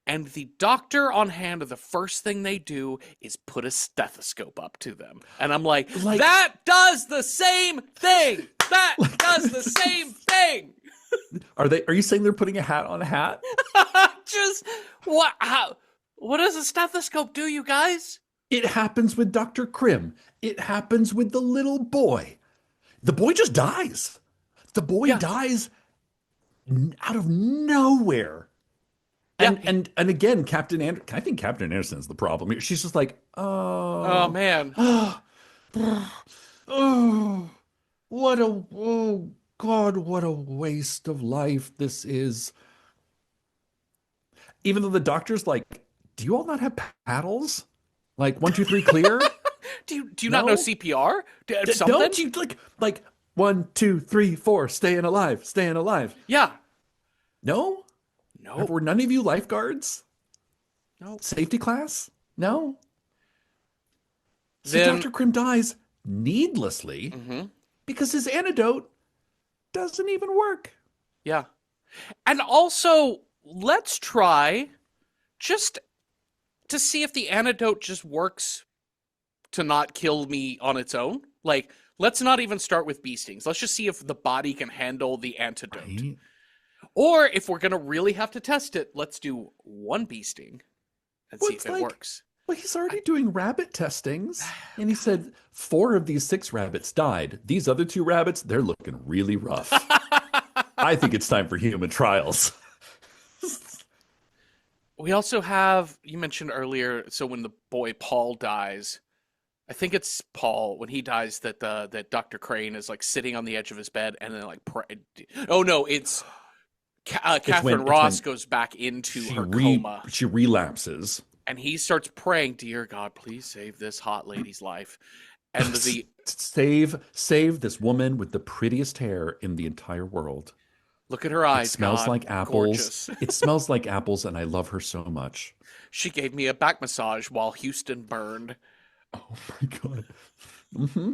and the doctor on hand, the first thing they do is put a stethoscope up to them. And I'm like, Like, that does the same thing. That like does the same thing. are you saying they're putting a hat on a hat? Just what does a stethoscope do, you guys? It happens with Dr. Krim. It happens with the little boy. The boy just dies. The boy Yeah. dies out of nowhere. Yeah. And again, I think Captain Anderson's the problem here. She's just like, Oh oh, man. oh, oh, oh God, what a waste of life this is. Even though the doctor's like, do you all not have paddles? Like 1, 2, 3, clear? Do you not know No? CPR? Something? Don't you like 1, 2, 3, 4, staying alive, staying alive? Yeah. No? No. Were none of you lifeguards? No. Safety class? No? So Then Dr. Krim dies needlessly mhm. because his antidote doesn't even work. Yeah. And also, let's try just to see if the antidote just works to not kill me on its own. Like, let's not even start with bee stings. Let's just see if the body can handle the antidote. Right? Or if we're going to really have to test it, let's do one bee sting and Well, see if it's it like, works. well, he's already doing rabbit testings. And he said 4 of these 6 rabbits died. These other 2 rabbits, they're looking really rough. I think it's time for human trials. We also have, you mentioned earlier, so when the boy Paul dies, I think it's Paul when he dies that Dr. Crane is like sitting on the edge of his bed and then like oh no, it's Catherine It's Ross when goes back into her coma she relapses. and he starts praying, "Dear God, please save this hot lady's life." And the Save this woman with the prettiest hair in the entire world. look at her It eyes, smells God, like apples. gorgeous. It smells like apples, and I love her so much. She gave me a back massage while Houston burned. Oh my God. Hmm.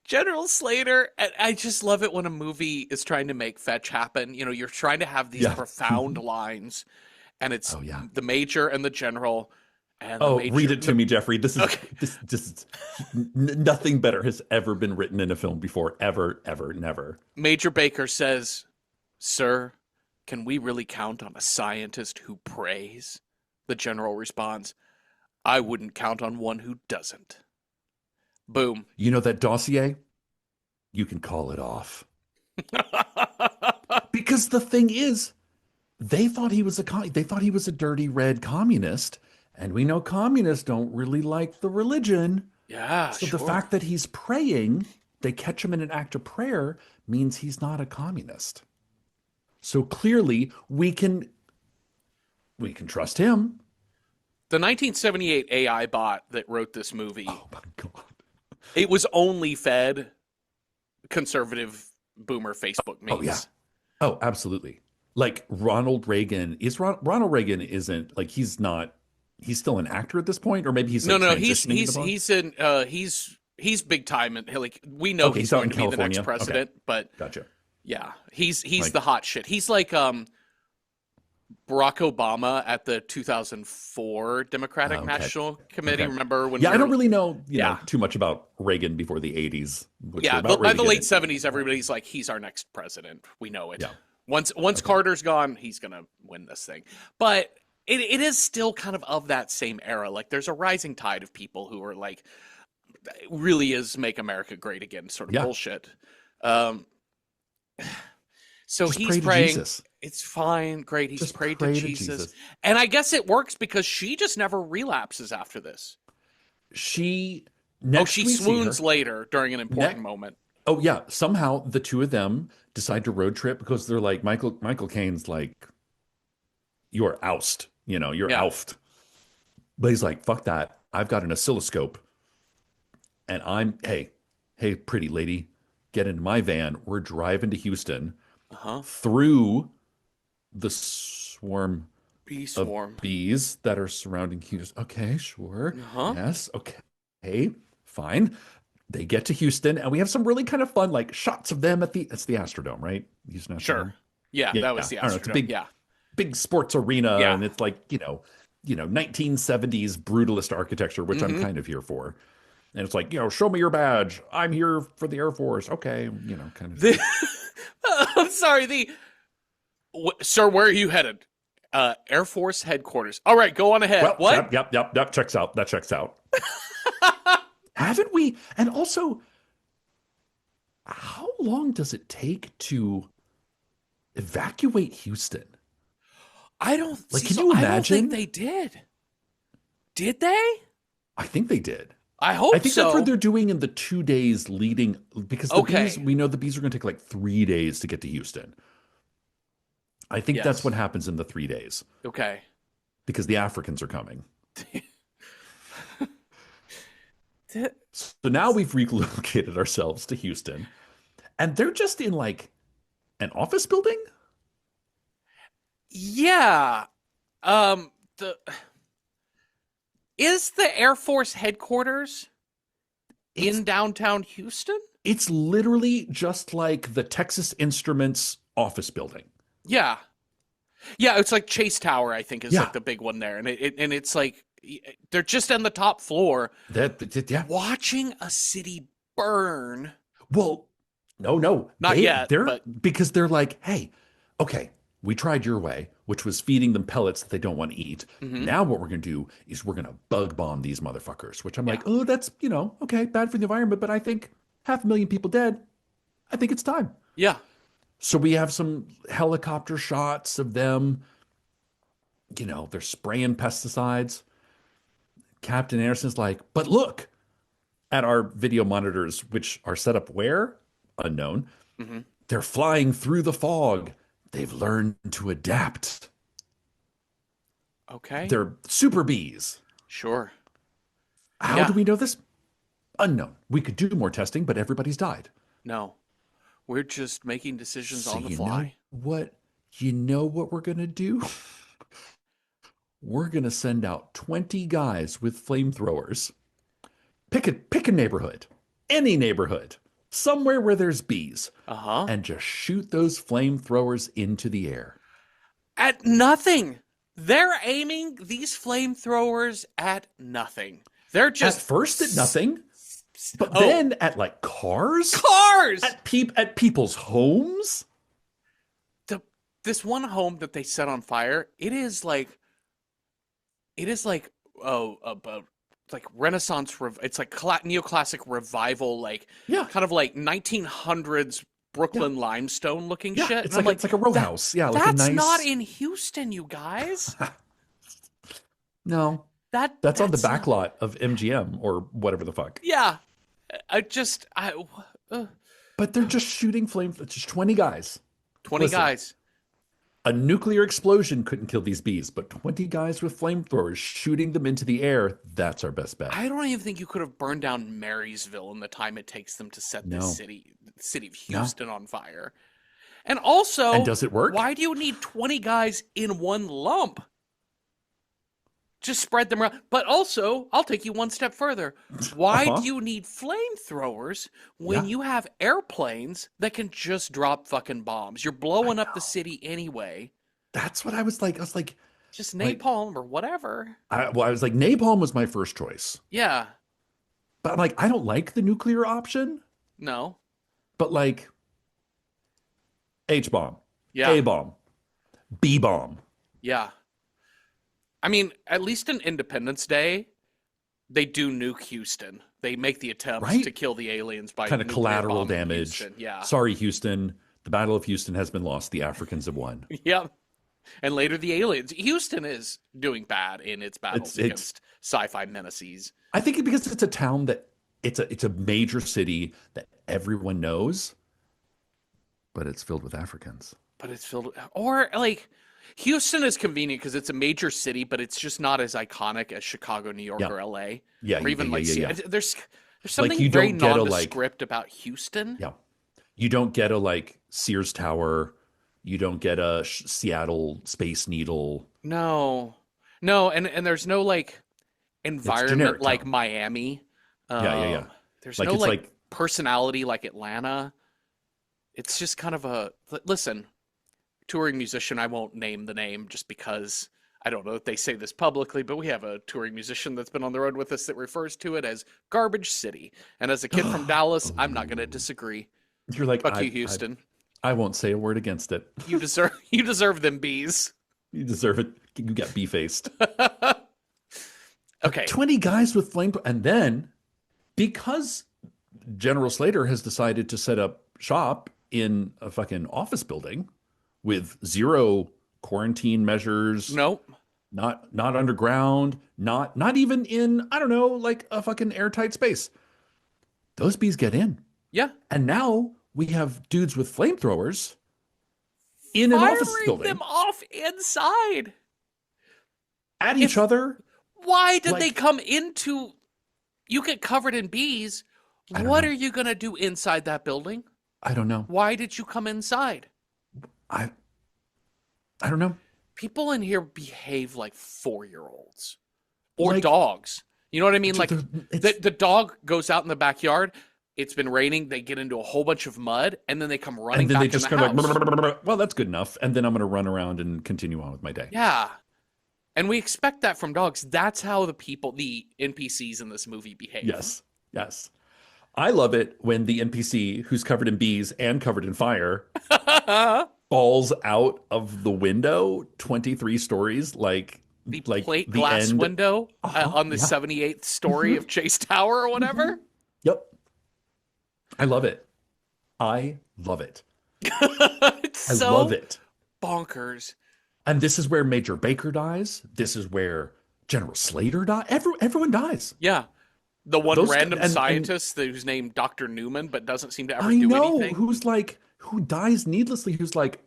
General Slater, and I just love it when a movie is trying to make fetch happen. You know, you're trying to have these Yeah. profound lines, and it's Oh yeah. the major and the general, and the Oh, major. read it to me, Jeffrey. Okay. This just nothing better has ever been written in a film before, ever, ever, never. Major Baker says, "Sir, can we really count on a scientist who prays?" The general responds, "I wouldn't count on one who doesn't." Boom. You know that dossier? You can call it off. Because the thing is, they thought he was a dirty red communist, and we know communists don't really like the religion. Yeah, So sure. the fact that he's praying, they catch him in an act of prayer, means he's not a communist. So clearly we can trust him. The 1978 AI bot that wrote this movie, Oh my God. it was only fed conservative boomer Facebook memes. Oh yeah. Oh, absolutely. Like Ronald Reagan isn't like he's still an actor at this point, or maybe he's No, like no, transitioning into Bond? he's he's big time, and like we know Okay, he's he's out going in to be the next California. Okay, president. But gotcha. yeah, he's Like, the hot shit. He's like Barack Obama at the 2004 Democratic okay, National Committee. okay. Remember when Yeah, we I don't were really know, yeah. too much about Reagan before the 80s, which we're Yeah, about by ready the to get late into. 70s, everybody's like, he's our next president. We know it. Yeah. Once Okay. Carter's gone, he's gonna win this thing. But it is still kind of that same era. Like there's a rising tide of people who are like, really is make America great again sort of Yeah. bullshit. Um, so Just he's pray to praying. Jesus. It's fine, great. He's Just prayed to pray to Jesus. Jesus. And I guess it works because she just never relapses after this. She Oh, next she we see swoons her. later during an important Next, moment. oh yeah, somehow the two of them decide to road trip because they're like Michael Caine's like, you're oust, you're Yeah. oust. But he's like, fuck that. I've got an oscilloscope, and hey, pretty lady, get into my van. We're driving to Houston Uh-huh. through the swarm Bee of swarm. bees that are surrounding Houston. Okay, sure. Uh-huh. Yes. Okay. Fine. They get to Houston, and we have some really kind of fun, like shots of them it's the Astrodome, right? Houston Sure. Astrodome. Yeah, Yeah. that was the I don't know. It's a Astrodome. Yeah. big sports arena, Yeah. and it's like, 1970s brutalist architecture, which I'm Mm-hmm. kind of here for. And it's like, show me your badge. I'm here for the Air Force. Okay, kind of. The, I'm sorry, sir, where are you headed? Air Force headquarters. All right, go on ahead. Well, What? yep. That checks out. That checks out. Haven't we? And also, how long does it take to evacuate Houston? I don't Like, see. can So you I don't think imagine? they did. Did they? I think they did. I I hope think that's what so. they're doing in the 2 days leading, because Okay. we know the bees are going to take like 3 days to get to Houston. I think that's what Yes. happens in the 3 days Okay. because the Africans are coming. Th- So now we've relocated ourselves to Houston, and they're just in like an office building. Yeah. The is the Air Force headquarters It's in downtown Houston? it's literally just like the Texas Instruments office building. Yeah. Yeah, it's like Chase Tower, I think, is like Yeah, the big one there. And it's like they're just on the top floor yeah. watching a city burn. Well, no, Not yet, they're but because they're like, hey, okay, we tried your way, which was feeding them pellets that they don't want to eat. mhm, Now what we're gonna do is we're gonna bug bomb these motherfuckers. Which I'm yeah. like, oh, that's okay, bad for the environment, but I think 500,000 people dead. I think it's time. Yeah. So we have some helicopter shots of them. They're spraying pesticides. Captain Anderson's like, but look at our video monitors, which are set up where? Unknown. Hmm. They're flying through the fog. They've learned to adapt. Okay. They're super bees. Sure. How do Yeah. we know this? Unknown. We could do more testing, but everybody's died. No. We're just making decisions So on the you know fly. what? You know what we're gonna do? We're gonna send out 20 guys with flamethrowers. Pick a neighborhood, any neighborhood, somewhere where there's bees, Uh-huh. and just shoot those flamethrowers into the air. At nothing. They're aiming these flamethrowers at nothing. They're At just first at nothing, but oh, then at like cars, cars. at people's homes. The this one home that they set on fire, it is like oh about like Renaissance it's like neoclassic revival, like Yeah, kind of like 1900s yeah, Brooklyn limestone looking yeah. shit. It's And I'm like it's like a row that house. Yeah, like a that's not nice. in Houston, you guys. No, that's on the That's back not. lot of MGM or whatever the fuck. Yeah. I uh, But they're just shooting flame. It's just 20 guys. 20 Listen, guys. a nuclear explosion couldn't kill these bees, but 20 guys with flamethrowers shooting them into the air, that's our best bet. I don't even think you could have burned down Marysville in the time it takes them to set this No, city of no. Houston on fire. And also, And does it work? why do you need 20 guys in one lump? Just spread them around. But also, I'll take you one step further. Why do Uh-huh. you need flamethrowers when Yeah, you have airplanes that can just drop fucking bombs? You're I blowing up the know. city anyway. That's what I was like. I was Just like, napalm or whatever. I was like, napalm was my first choice, Yeah. but I'm like, I don't like the nuclear option, No. but like H bomb, Yeah. A bomb, B bomb, Yeah. I mean, at least in Independence Day, they do nuke Houston. They make the attempt to right? kill the aliens by Kind of nuclear collateral bombing damage. Houston. Yeah. Sorry, Houston. The Battle of Houston has been lost. The Africans have won. Yep. And later the aliens. Houston is doing bad in its battles It's against sci-fi menaces. I think because it's a town that it's a major city that everyone knows, but it's filled with Africans. But it's filled or like Houston is convenient because it's a major city, but it's just not as iconic as Chicago, New York, Yeah. or LA, Yeah, or yeah, even yeah, like yeah, yeah. there's Like something you very don't get a like nondescript about Houston. yeah. You don't get a like Sears Tower. You don't get a Seattle Space Needle. No, no, and there's no like It's environment generic like town. Miami. Yeah, yeah, yeah. There's Like no it's like like personality like Atlanta. It's just kind of a listen. Touring musician. I won't name the name just because I don't know if they say this publicly, but we have a touring musician that's been on the road with us that refers to it as Garbage City. And as a kid from Dallas, I'm not going to Ooh. disagree. You're like Fuck you, Houston. I won't say a word against it. You deserve them bees. You deserve it. You got bee faced. But Okay. 20 guys with flame and then because General Slater has decided to set up shop in a fucking office building with zero quarantine measures, Nope. not underground, not even in, I don't know, like a fucking airtight space. Those bees get in. Yeah. And now we have dudes with flamethrowers in an office Firing them building off inside. at each If other. why did they Like, come into you get covered in bees? I don't What are know. you going to do inside that building? I don't know. Why did you come inside? I I don't know. People in here behave like 4-year-olds or Like dogs. You know what I mean? Like it's the dog goes out in the backyard. It's been raining. They get into a whole bunch of mud and then they come and running then they back in just the kind of house. like, well, that's good enough. And then I'm going to run around and continue on with my day. Yeah. And we expect that from dogs. That's how the NPCs in this movie behave. Yes, yes. I love it when the NPC who's covered in bees and covered in fire The falls out of the window 23 stories, like plate the glass end. window Uh-huh, on the yeah. 78th story Hmm. of Chase Tower or Hmm. whatever. Yep. I love it. I love it. It's I love so it. bonkers. And this is where Major Baker dies. This is where General Slater dies. Everyone dies. Yeah. The one Those random and scientist who's named Dr. Newman but doesn't seem to ever I do know anything. who's like who dies needlessly. Who's like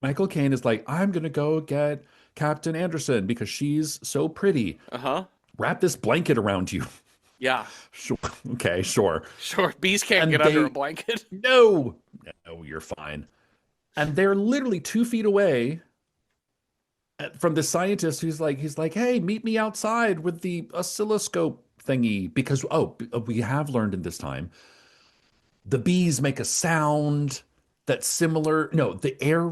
Michael Caine is like, I'm gonna go get Captain Anderson because she's so pretty. Uh-huh. Wrap this blanket around you. Yeah. Sure. Okay, sure. Sure. Bees can't And get under a they blanket. no, no, you're fine. And they're literally 2 feet away from the scientist he's like, hey, meet me outside with the oscilloscope thingy because we have learned in this time the bees make a sound that's similar. No, the air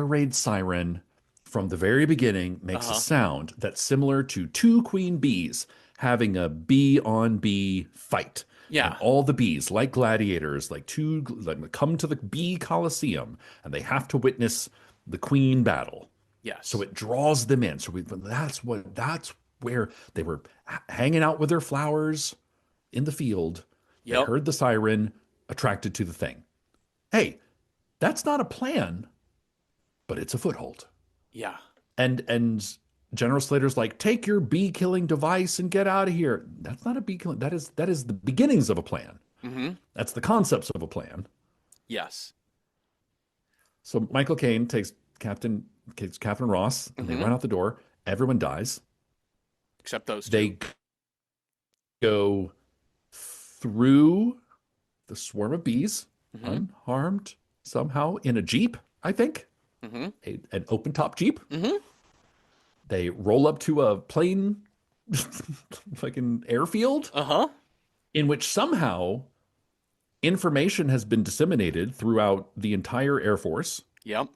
raid siren from the very beginning makes a Uh-huh. sound that's similar to two queen bees having a bee on bee fight. And Yeah. all the bees, like gladiators, like come to the bee coliseum, and they have to witness the queen battle. So Yes. it draws them in. That's where they were hanging out with their flowers in the field. They Yep. heard the siren, attracted to the thing. Hey, that's not a plan, but it's a foothold. Yeah. And General Slater's like, take your bee killing device and get out of here. That's not a bee killing. That is the beginnings of a plan. Mm-hmm. That's the concepts of a plan. Yes. So Michael Caine takes Captain Ross, and they Mm-hmm. run out the door. Everyone dies. Except those two. They go through the swarm of bees Mm-hmm. unharmed somehow in a Jeep, I think, Mm-hmm. an open top Jeep. Mm-hmm. They roll up to a plane fucking airfield Uh-huh. in which somehow information has been disseminated throughout the entire Air Force. Yep.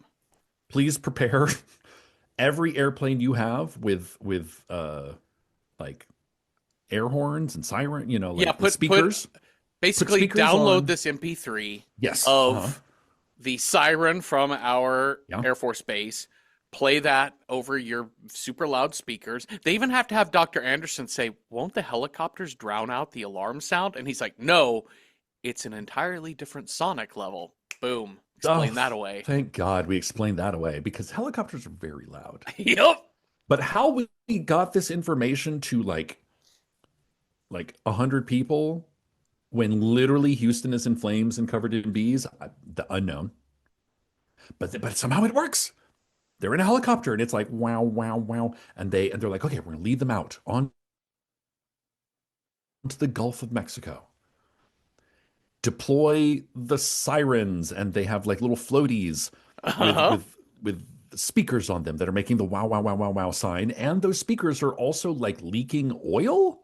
Please prepare every airplane you have with like air horns and siren, Yeah, like with put speakers. Put basically speakers download on. this MP3 Yes. Uh-huh. of the siren from our Yeah. Air Force base. Play that over your super loud speakers. They even have to have Dr. Anderson say, "Won't the helicopters drown out the alarm sound?" And he's like, "No, it's an entirely different sonic level." Boom. Oh, Explain that away. thank God we explained that away because helicopters are very loud. Yep. But how we got this information to like 100 people when literally Houston is in flames and covered in bees, the unknown. But somehow it works. They're in a helicopter and it's like wow, wow, wow, and they're like, okay, we're gonna lead them out on to the Gulf of Mexico. Deploy the sirens, and they have like little floaties with Uh-huh. speakers on them that are making the wow, wow, wow, wow, wow sign, and those speakers are also like leaking oil.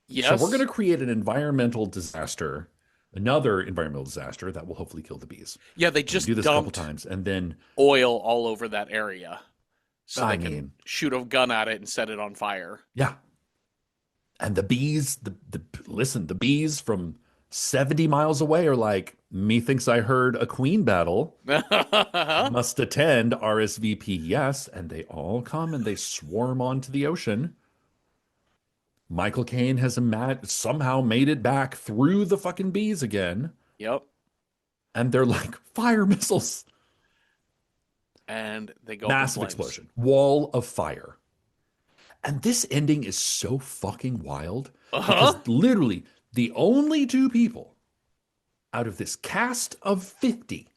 So we're going Yes. to create an environmental disaster, another environmental disaster that will hopefully kill the bees. Yeah, they And we do just this a couple dumped times, and then oil all over that area so I they can mean, shoot a gun at it and set it on fire. yeah. And the bees, the listen, the bees from 70 miles away are like, methinks I heard a queen battle. Must attend RSVP, yes. And they all come and they swarm onto the ocean. Michael Caine has somehow made it back through the fucking bees again. Yep. And they're like, fire missiles. And they go up in Massive flames. explosion, wall of fire. And this ending is so fucking wild because Uh-huh. literally the only two people out of this cast of 50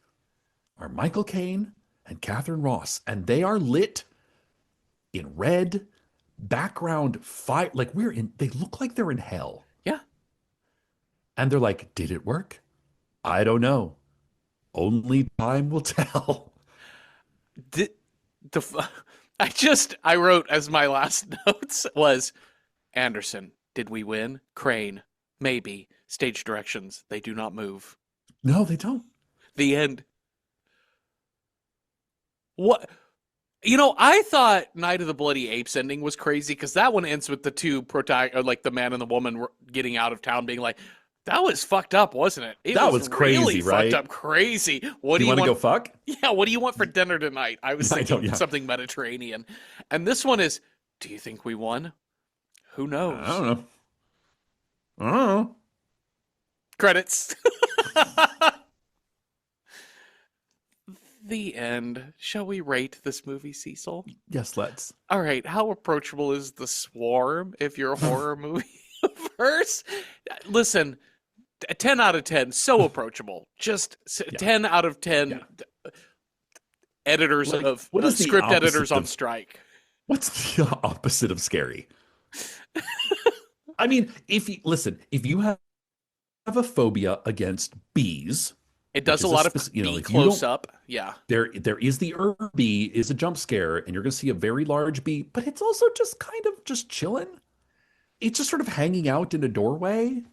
are Michael Caine and Catherine Ross, and they are lit in red background fire. Like they look like they're in hell. Yeah. And they're like, did it work? I don't know. Only time will tell. Did I wrote as my last notes was Anderson, did we win? Crane, maybe. Stage directions, they do not move. No, they don't. The end. What? I thought Night of the Bloody Apes ending was crazy because that one ends with the two like the man and the woman getting out of town, being like, "That was fucked up, wasn't it? It That was was really crazy, fucked right? up, crazy. What Do do you you want to want? go fuck? Yeah, what do you want for dinner tonight?" I was I don't, thinking yeah. something Mediterranean, and this one is, "Do you think we won? Who I knows?" don't know. I don't know. Credits. The end. Shall we rate this movie, Cecil? Yes, let's. All right, how approachable is The Swarm if you're a horror movie verse? Listen, 10 out of 10, so approachable. Just Yeah. 10 out of 10 Yeah. editors Like, of what is the script editors opposite on of strike. what's the opposite of scary? I mean, if you have a phobia against bees, It which does a is lot of bee like you close don't up. Yeah. there is the herb bee is a jump scare, and you're going to see a very large bee, but it's also just kind of just chilling. It's just sort of hanging out in a doorway.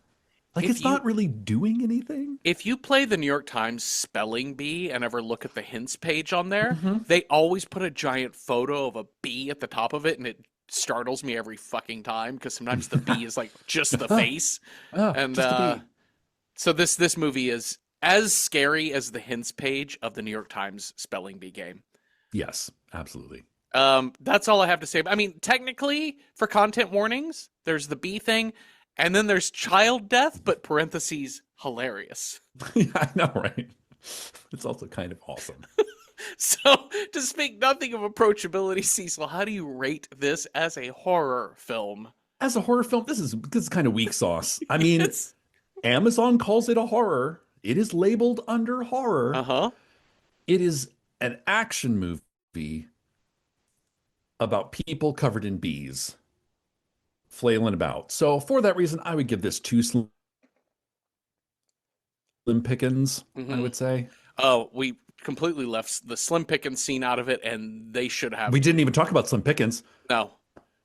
Like If it's you not really doing anything. if you play the New York Times spelling bee and ever look at the hints page on there, Hmm. they always put a giant photo of a bee at the top of it, and it startles me every fucking time because sometimes the bee is like just the face. Ah, And just a bee. so this movie is as scary as the hints page of the New York Times spelling bee game. Yes, absolutely. That's all I have to say. I mean, technically, for content warnings, there's the bee thing, and then there's child death, but parentheses hilarious. Yeah, I know, right? It's also kind of awesome. So, to speak nothing of approachability, Cecil, how do you rate this as a horror film? As a horror film, this is kind of weak sauce. I mean, It's Amazon calls it a horror. It is labeled under horror. uh-huh. It is an action movie about people covered in bees flailing about. So for that reason, I would give this two slim pickings, I Hmm. would say. Oh, we completely left the Slim Pickens scene out of it, and they should We have. didn't even talk about Slim Pickens. No,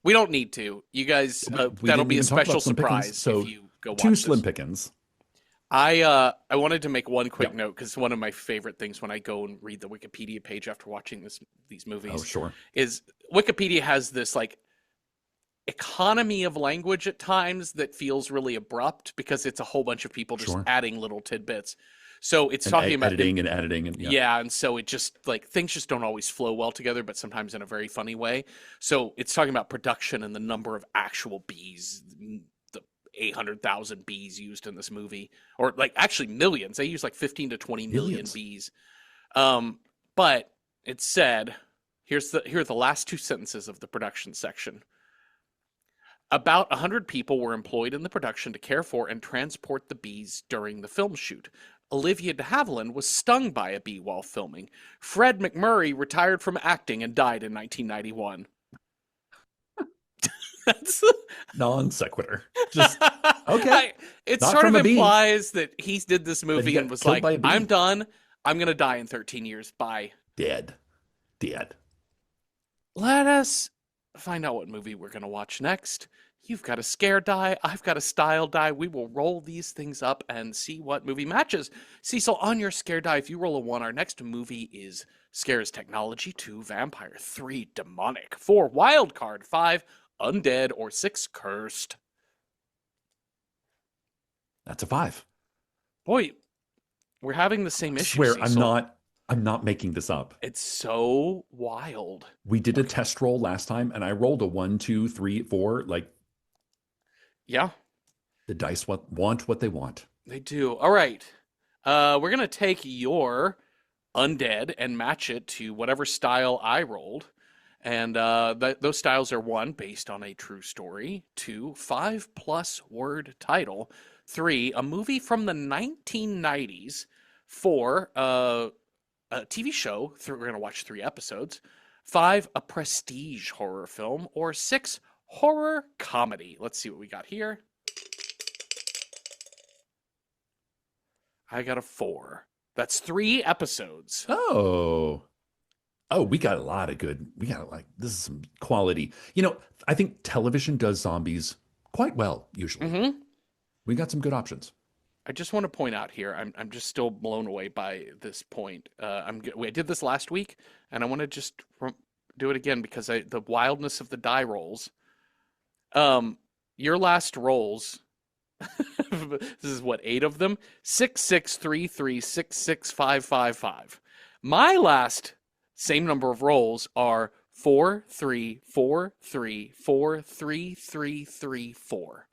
we don't need to. You guys, We that'll didn't be a even talk special about Slim Pickens. surprise if So you go two watch Slim this. Pickens. I wanted to make one Yeah. quick note because one of my favorite things when I go and read the Wikipedia page after watching these Oh, movies sure. is Wikipedia has this like economy of language at times that feels really abrupt because it's a whole bunch of people just Sure. adding little tidbits. So it's And talking about editing and editing and yeah. yeah, and so it just like things just don't always flow well together, but sometimes in a very funny way. So it's talking about production and the number of actual bees, the 800,000 bees used in this movie, or like actually millions. They use like 15 to 20 million Millions. bees. But it said, here are the last two sentences of the production section. About 100 people were employed in the production to care for and transport the bees during the film shoot. Olivia de Havilland was stung by a bee while filming. Fred McMurray retired from acting and died in 1991. That's Non sequitur. Just okay. it Not sort from of a bee. implies that he did this That he movie and got was killed like, by a I'm bee. done. I'm going to die in 13 years. Bye. Dead. Dead. Let us find out what movie we're going to watch next. You've got a scare die. I've got a style die. We will roll these things up and see what movie matches. Cecil, on your scare die, if you roll a 1, our next movie is Scares Technology, 2 Vampire, 3 Demonic, 4 Wild Card, 5 Undead, or 6 Cursed. That's a 5. Boy, we're having the same I issue, swear Cecil. I'm not making this up. It's so wild. We did a Okay. test roll last time and I rolled a 1, 2, 3, 4. Like Yeah, the dice want what they want. they do. All right. We're going to take your Undead and match it to whatever style I rolled. And those styles are 1, based on a true story, 2, 5+ word title, 3, a movie from the 1990s, 4, a TV show, we're going to watch 3 episodes, 5, a prestige horror film, or 6, horror comedy. Let's see what we got here. I got a 4. That's 3 episodes. Oh. Oh, we got a lot of good. We got like this is some quality. I think television does zombies quite well usually. Mm-hmm. We got some good options. I just want to point out here, I'm just still blown away by this point. I did this last week, and I want to just do it again because the wildness of the die rolls. Your last rolls. This is what, 8 of them? 6, 6, 3, 3, 6, 6, 5, 5, 5. My last same number of rolls are 4, 3, 4, 3, 4, 3, 3, 3, 4.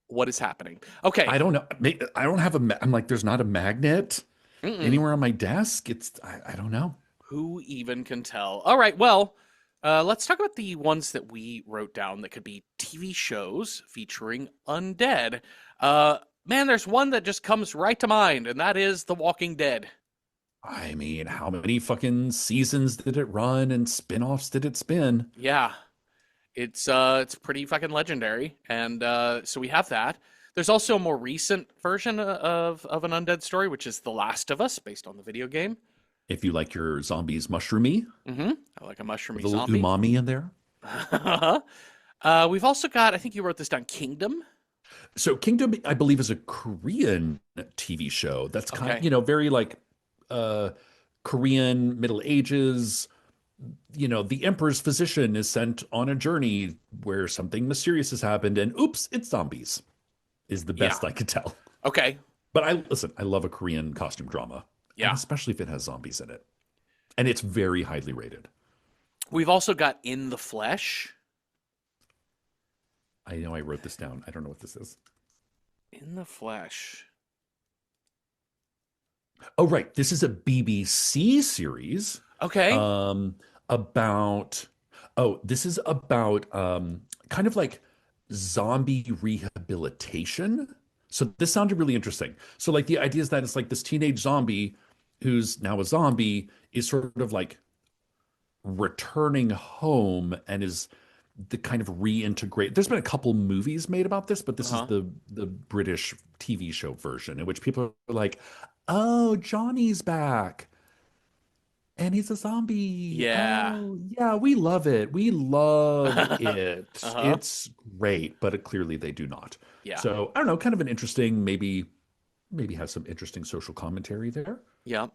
What is happening? Okay. I don't know. I don't have I'm like, there's not a magnet Mm-mm. anywhere on my desk. I don't know. Who even can tell? All right, well, let's talk about the ones that we wrote down that could be TV shows featuring undead. Man, there's one that just comes right to mind, and that is The Walking Dead. I mean, how many fucking seasons did it run and spin-offs did it spin? Yeah, it's pretty fucking legendary, and so we have that. There's also a more recent version of an undead story, which is The Last of Us, based on the video game. If you like your zombies mushroomy, Mm-hmm. I like a with mushroomy a little zombie. umami in there. We've also got, I think you wrote this down, Kingdom. So Kingdom, I believe, is a Korean TV show that's kind Okay. of, very like Korean Middle Ages. The emperor's physician is sent on a journey where something mysterious has happened, and oops, it's zombies, is the Yeah. best I could tell. Okay. But I love a Korean costume drama, and Yeah. especially if it has zombies in it. And it's very highly rated. We've also got In the Flesh. I know I wrote this down. I don't know what this is. In the Flesh. Oh, right. This is a BBC series. Okay. About this is about kind of like zombie rehabilitation. So this sounded really interesting. So like the idea is that it's like this teenage zombie who's now a zombie is sort of like returning home and is the kind of reintegrate. There's been a couple movies made about this, but this is Uh-huh. the British TV show version in which people are like, Oh, Johnny's back. And he's a zombie. Yeah. Oh, yeah, we love it. We love it. Uh-huh. It's great, but clearly they do not. Yeah. So I don't know, kind of an interesting, maybe has some interesting social commentary there. Yep.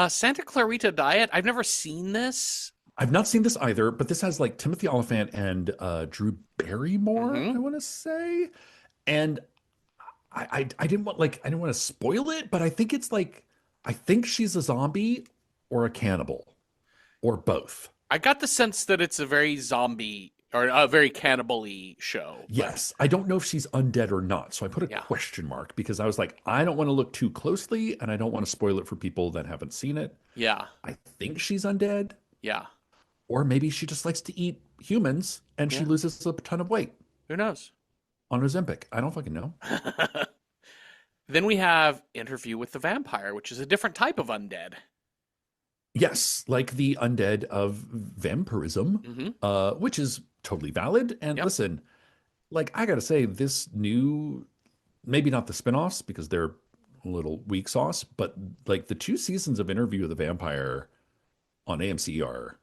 Santa Clarita Diet. I've never seen this. I've not seen this either, but this has like Timothy Oliphant and Drew Barrymore, Mm-hmm. I want to say. And I didn't want to spoil it, but I think it's like I think she's a zombie or a cannibal or both. I got the sense that it's a very zombie or a very cannibal-y show, but Yes, I don't know if she's undead or not. So I put a yeah. question mark because I was like, I don't want to look too closely and I don't want to spoil it for people that haven't seen it. Yeah. I think she's undead, Yeah. or maybe she just likes to eat humans and she Yeah. loses a ton of weight Who knows? on Ozempic. I don't fucking know. Then we have Interview with the Vampire, which is a different type of undead. Yes, like the undead of vampirism, Mm-hmm. which is totally valid. And Yep. listen, like I gotta say, this new, maybe not the spinoffs because they're a little weak sauce, but like the 2 seasons of Interview with the Vampire on AMC are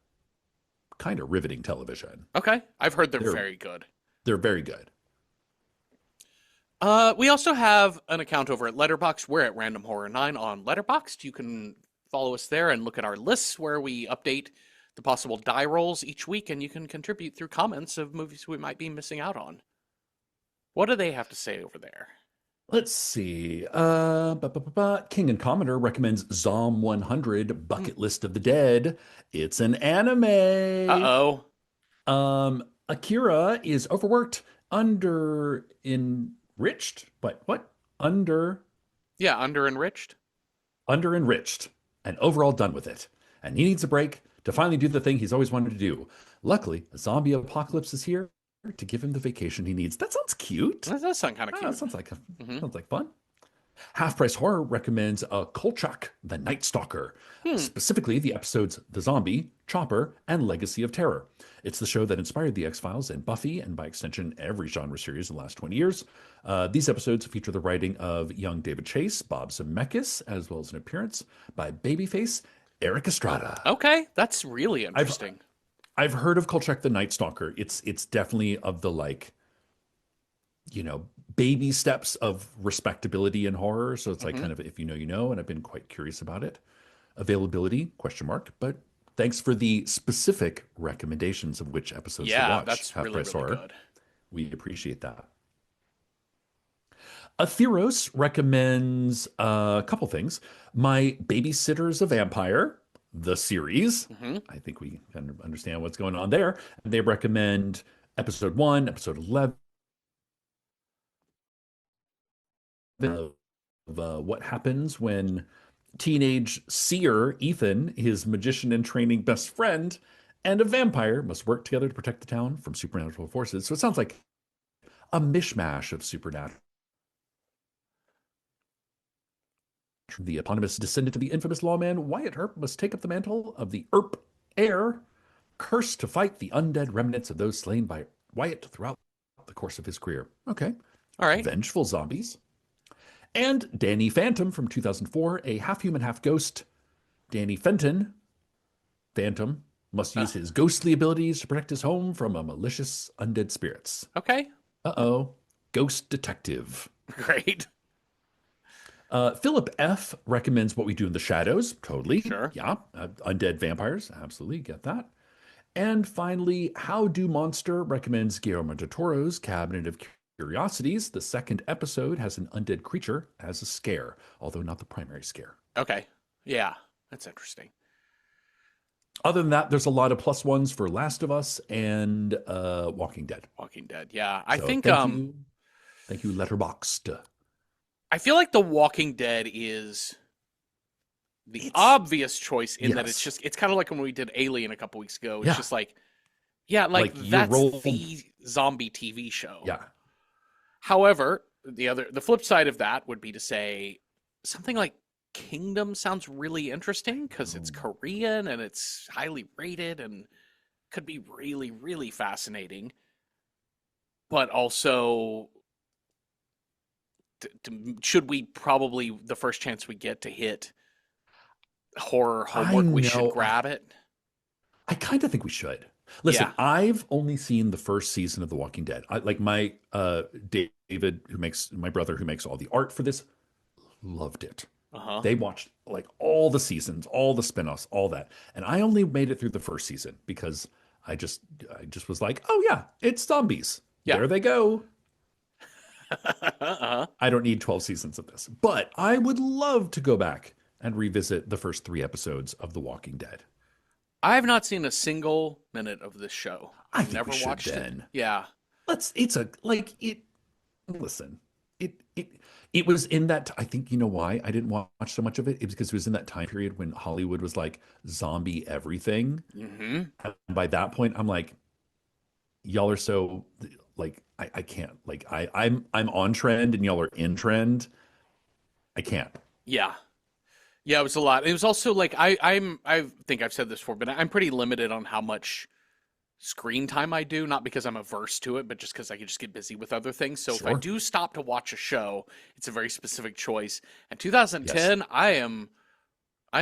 kind of riveting television. Okay. I've heard they're They're very good. they're very good. We also have an account over at Letterboxd. We're at Random Horror 9 on Letterboxd. You can follow us there and look at our lists where we update the possible die rolls each week, and you can contribute through comments of movies we might be missing out on. What do they have to say over there? Let's see. King and Commodore recommends Zom 100 Hmm. Bucket List of the Dead. It's an anime. Uh-oh. Akira is overworked, under enriched. What? Yeah, under enriched. Under enriched, and overall done with it. And he needs a break to finally do the thing he's always wanted to do. Luckily, a zombie apocalypse is here to give him the vacation he needs. That sounds cute. That does sound kind of Ah, cute. Hmm. sounds like fun. Half Price Horror recommends Kolchak, the Night Stalker, Hmm. specifically the episodes The Zombie, Chopper, and Legacy of Terror. It's the show that inspired The X-Files and Buffy, and by extension, every genre series in the last 20 years. These episodes feature the writing of young David Chase, Bob Zemeckis, as well as an appearance by babyface Eric Estrada. Okay, that's really I've interesting. I've heard of Kolchak the Night Stalker. It's definitely of the like, baby steps of respectability in horror. So it's like Hmm. kind of if you know, you know, and I've been quite curious about it. Availability, question mark, but thanks for the specific recommendations of which episodes to Yeah, watch, that's Half really, Price really Horror. good. We appreciate that. Atheros recommends a couple things. My Babysitter's a Vampire, the series. Hmm. I think we can understand what's going on there. They recommend episode 1, episode 11 of what happens when teenage seer Ethan, his magician in training best friend, and a vampire must work together to protect the town from supernatural forces. So it sounds like a mishmash of supernatural. The eponymous descendant of the infamous lawman Wyatt Earp must take up the mantle of the Earp heir, cursed to fight the undead remnants of those slain by Wyatt throughout the course of his career. Okay. All right. Vengeful zombies. And Danny Phantom from 2004, a half human, half ghost. Danny Fenton, Phantom, must Uh, use his ghostly abilities to protect his home from a malicious undead spirits. okay. Uh-oh. Ghost detective. Great. Philip F. recommends What We Do in the Shadows. Totally. Sure. Yeah. Undead vampires. Absolutely. Get that. And finally, How Do Monster recommends Guillermo del Toro's Cabinet of Curiosities. The second episode has an undead creature as a scare, although not the primary scare. Okay. Yeah, that's interesting. Other than that, there's a lot of plus ones for Last of Us and Walking Dead. Walking Dead. Yeah, I So think thank you, Letterboxd. I feel like The Walking Dead is the It's obvious choice in that yes, it's kind of like when we did Alien a couple weeks ago. It's yeah, just like, yeah, like like your that's role, the zombie TV show. yeah, However, the flip side of that would be to say something like Kingdom sounds really interesting because it's oh, Korean and it's highly rated and could be really, really fascinating. But also should we probably, the first chance we get to hit horror I homework, we should know. grab it? I kind of think we should. Listen, Yeah. I've only seen the first season of The Walking Dead. Like my David, who makes my brother, who makes all the art for this, loved it. Uh-huh. They watched like all the seasons, all the spinoffs, all that. And I only made it through the first season because I just was like, "Oh yeah, it's zombies. Yeah. There they go. Uh-huh. I don't need 12 seasons of this." But I would love to go back and revisit the first 3 episodes of The Walking Dead. I have not seen a single minute of this show. I I've think we never should watched it. then. Yeah. Let's it's a like it listen. It was in that I think you know why I didn't watch so much of it. It was because it was in that time period when Hollywood was like zombie everything. Mm-hmm. And by that point, I'm like, y'all are so like I can't. Like I'm on trend and y'all are in trend. I can't. Yeah. Yeah, it was a lot. It was also like I think I've said this before, but I'm pretty limited on how much screen time I do, not because I'm averse to it, but just because I can just get busy with other things. So if I Sure. do stop to watch a show, it's a very specific choice. And Yes. 2010, I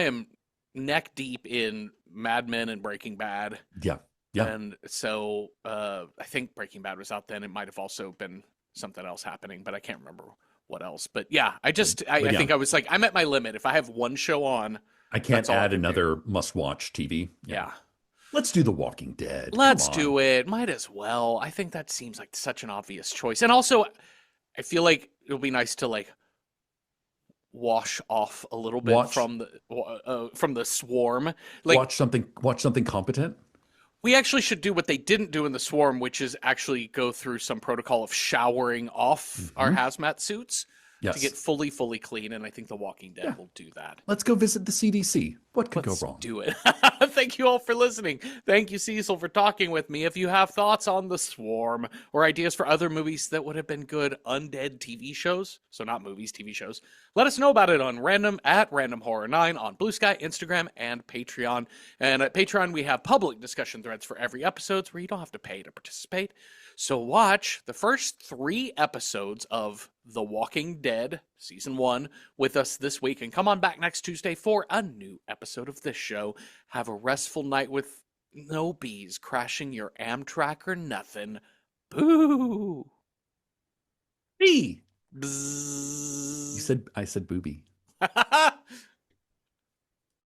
am neck deep in Mad Men and Breaking Bad. Yeah. Yeah. And so I think Breaking Bad was out then. It might have also been something else happening, but I can't remember what else. But yeah, I But, just I, but I yeah, think I was like, I'm at my limit. If I have one show on, I that's can't all I add can do. another must-watch TV. Yeah. Yeah. Let's do The Walking Dead. Come Let's on. do it. Might as well. I think that seems like such an obvious choice. And also, I feel like it'll be nice to like wash off a little bit Watch from the swarm. Like watch something competent. we actually should do what they didn't do in the swarm, which is actually go through some protocol of showering off our Hmm. hazmat suits to get Yes. fully clean. And I think The Walking Dead Yeah. will do that. Let's go visit the CDC. What could go Let's wrong? do it. Thank you all for listening. Thank you, Cecil, for talking with me. If you have thoughts on The Swarm or ideas for other movies that would have been good undead TV shows, so not movies, TV shows, let us know about it on Random Horror 9 on Blue Sky, Instagram, and Patreon. And at Patreon, we have public discussion threads for every episode where you don't have to pay to participate. So watch the first 3 episodes of The Walking Dead Season 1 with us this week, and come on back next Tuesday for a new episode of this show. Have a restful night with no bees crashing your Amtrak or nothing. Boo! B. Bzzz. I said booby.